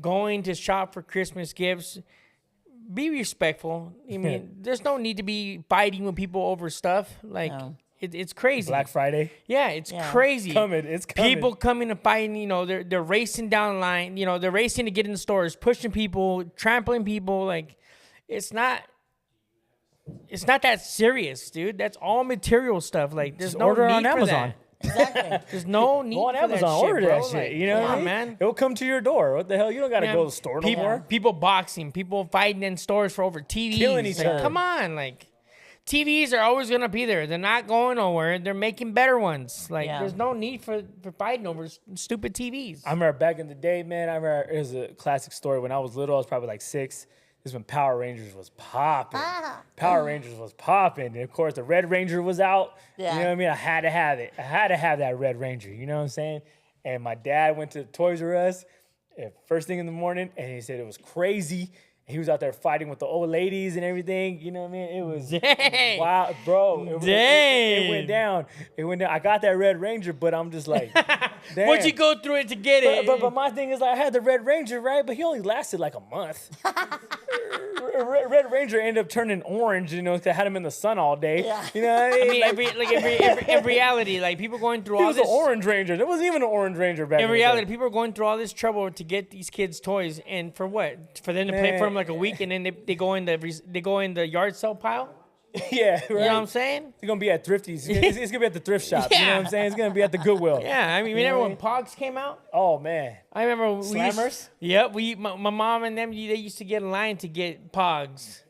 going to shop for Christmas gifts, be respectful. I mean, there's no need to be fighting with people over stuff. Like, it's crazy. Black Friday. Yeah, it's crazy. It's coming. People coming and fighting, you know, they're racing down the line, you know, they're racing to get in the stores, pushing people, trampling people. Like, it's not that serious, dude. That's all material stuff. Like, there's Just no order need on for Amazon. Exactly. There's no need Go on for Amazon, that shit, order bro. that shit. Like, You know what I mean? man. It'll come to your door. What the hell? You don't got to Man, go to the store no more. People boxing, people fighting in stores for over TVs. Killing each Like, other. Come on, like, TVs are always gonna be there. They're not going nowhere. They're making better ones. Like, there's no need for fighting over stupid TVs. I remember back in the day, man. I remember it was a classic story. When I was little, I was probably like 6. This is when Power Rangers was popping. Power Rangers was popping. And of course, the Red Ranger was out. Yeah. You know what I mean? I had to have it. I had to have that Red Ranger. You know what I'm saying? And my dad went to Toys R Us first thing in the morning, and he said it was crazy. He was out there fighting with the old ladies and everything. You know what I mean? It was wild, bro. It went down. It went down. I got that Red Ranger, but I'm just like, damn. What'd you go through it to get it? But my thing is, like, I had the Red Ranger, right? But he only lasted like a month. Red Ranger ended up turning orange, you know, because I had him in the sun all day. Yeah. You know what I mean? I mean, in reality, like, people going through He all was this. an Orange Ranger. There wasn't even an Orange Ranger back In in reality, the day. people are going through all this trouble to get these kids toys, and for what? For them to play for them like a week, and then they go in the yard sale pile. Yeah, right. You know what I'm saying? It's gonna be at Thrifty's. It's gonna be at the thrift shop. You know what I'm saying? It's gonna be at the Goodwill. Yeah, I mean, You know remember what I when mean? Pogs came out? Oh man. I remember Slammers? Yep, my mom and them, they used to get in line to get Pogs.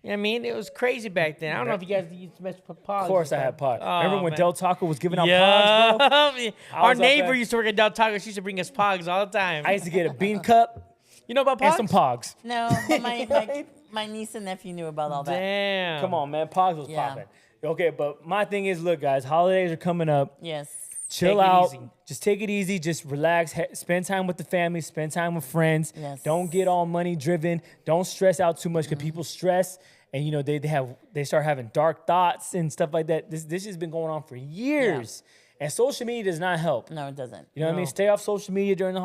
You know what I mean? It was crazy back then. I don't know if you guys used to mess with Pogs. Of course I had Pogs. Oh, Remember when man. Del Taco was giving out Pogs, Yeah. bro? Our was up neighbor there. used to work at Del Taco. She used to bring us Pogs all the time. I used to get a bean cup You know about and Pogs? some Pogs. No, but my niece and nephew knew about all that. Damn. Come on, man. Pogs was Yeah. popping. Okay, but my thing is, look, guys, holidays are coming up. Yes. Chill Take it out. easy. Just take it easy. Just relax. Spend time with the family. Spend time with friends. Yes. Don't get all money driven. Don't stress out too much because people stress and you know they start having dark thoughts and stuff like that. This has been going on for years, and social media does not help. No, it doesn't. You know what I mean? Stay off social media during the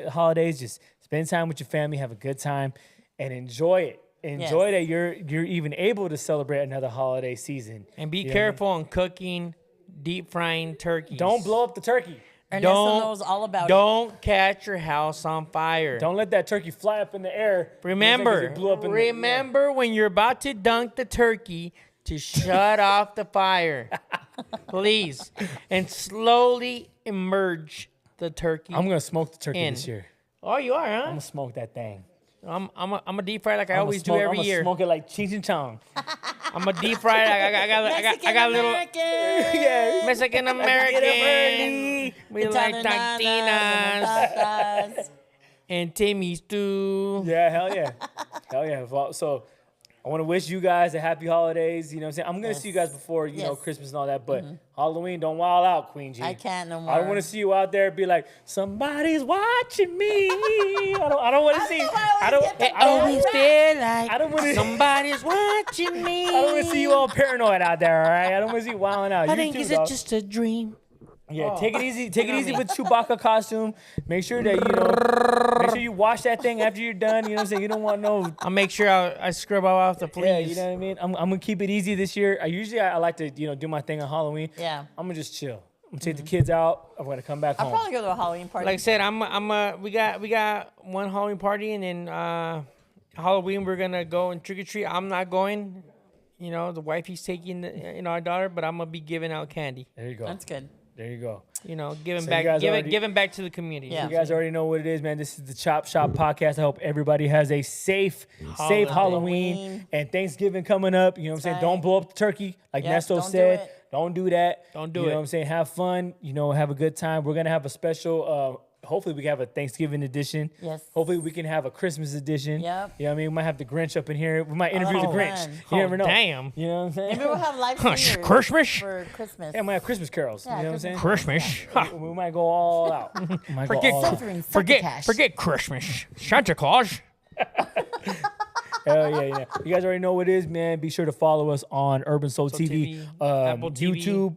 holidays. Just spend time with your family. Have a good time, and enjoy it. Enjoy that you're even able to celebrate another holiday season. And be You know what I mean? careful on cooking, deep frying turkeys. Don't blow up the turkey. Ernesto knows all about it. Don't catch your house on fire. Don't let that turkey fly up in the air. Remember, It blew up in remember when you're about to dunk the turkey to shut off the fire. Please. And slowly emerge the turkey. I'm gonna smoke the turkey in. this year. Oh, you are, I'm huh? gonna smoke that thing. I'm a deep fry like I always do every I'm gonna year. smoke it like Cheech and Chong. I'm a deep fry. I got a little Yeah. Mexican American. We like tortillas and Timmy's too. Yeah, hell yeah. Hell yeah. Well, so I want to wish you guys a happy holidays. You know what I'm saying? I'm going to see you guys before, you know, Yes. Christmas and all that. But Halloween, don't wild out, Queen G. I can't no more. I don't want to see you out there be like, somebody's watching me. I don't want to see. I Always feel like I don't want to. somebody's watching me. I don't want to see you all paranoid out there. All right. I don't want to see you wilding out. I You think too, is dog. it just a dream? Yeah, take it easy. Take it easy with Chewbacca costume. Make sure that make sure you wash that thing after you're done. You know what I'm saying? You don't want no. I'll make sure I scrub off the fleas. Yeah, you know what I mean. I'm gonna keep it easy this year. I like to do my thing on Halloween. Yeah. I'm gonna just chill. I'm gonna take the kids out. I'm gonna come back I'll home. probably go to a Halloween party. Like I said, we got one Halloween party, and then Halloween we're gonna go and trick or treat. I'm not going. You know, the wifey's taking our daughter, but I'm gonna be giving out candy. There you go. That's good. There you go. You know, giving So you back, guys already- giving back to the community. Yeah. You guys already know what it is, man. This is the Chop Shop podcast. I hope everybody has a safe Halloween Halloween. and Thanksgiving coming up. You know what I'm saying? Right. Don't blow up the turkey, like Yes, Nesto don't do said. it. Don't do that. Don't do You know it. what I'm saying? Have fun. You know, have a good time. We're gonna have a special. Hopefully, we can have a Thanksgiving edition. Yes. Hopefully, we can have a Christmas edition. Yep. You know what I mean? We might have the Grinch up in here. We might interview the that'd be Grinch. fun. You never know. Damn. You know what I'm saying? Maybe we'll have live Huh, singers Christmas? for Christmas. Yeah, we might have Christmas carols. Yeah, you know what I'm saying? Christmas. Ha. We might go all out. We might go Forget- all out. Suffering succotash. Forget Christmas. Santa Claus. Hell yeah. You guys already know what it is, man. Be sure to follow us on Urban Soul TV, TV, Apple TV. YouTube,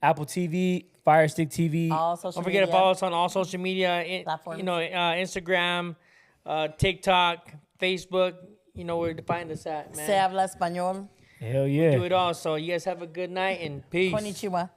Apple TV, Fire Stick TV. All social Don't forget media to follow us on all social media. platforms. You know, Instagram, TikTok, Facebook. You know where to find us at, man. Se habla español. Hell yeah. Do it all. So you guys have a good night and peace. Konnichiwa.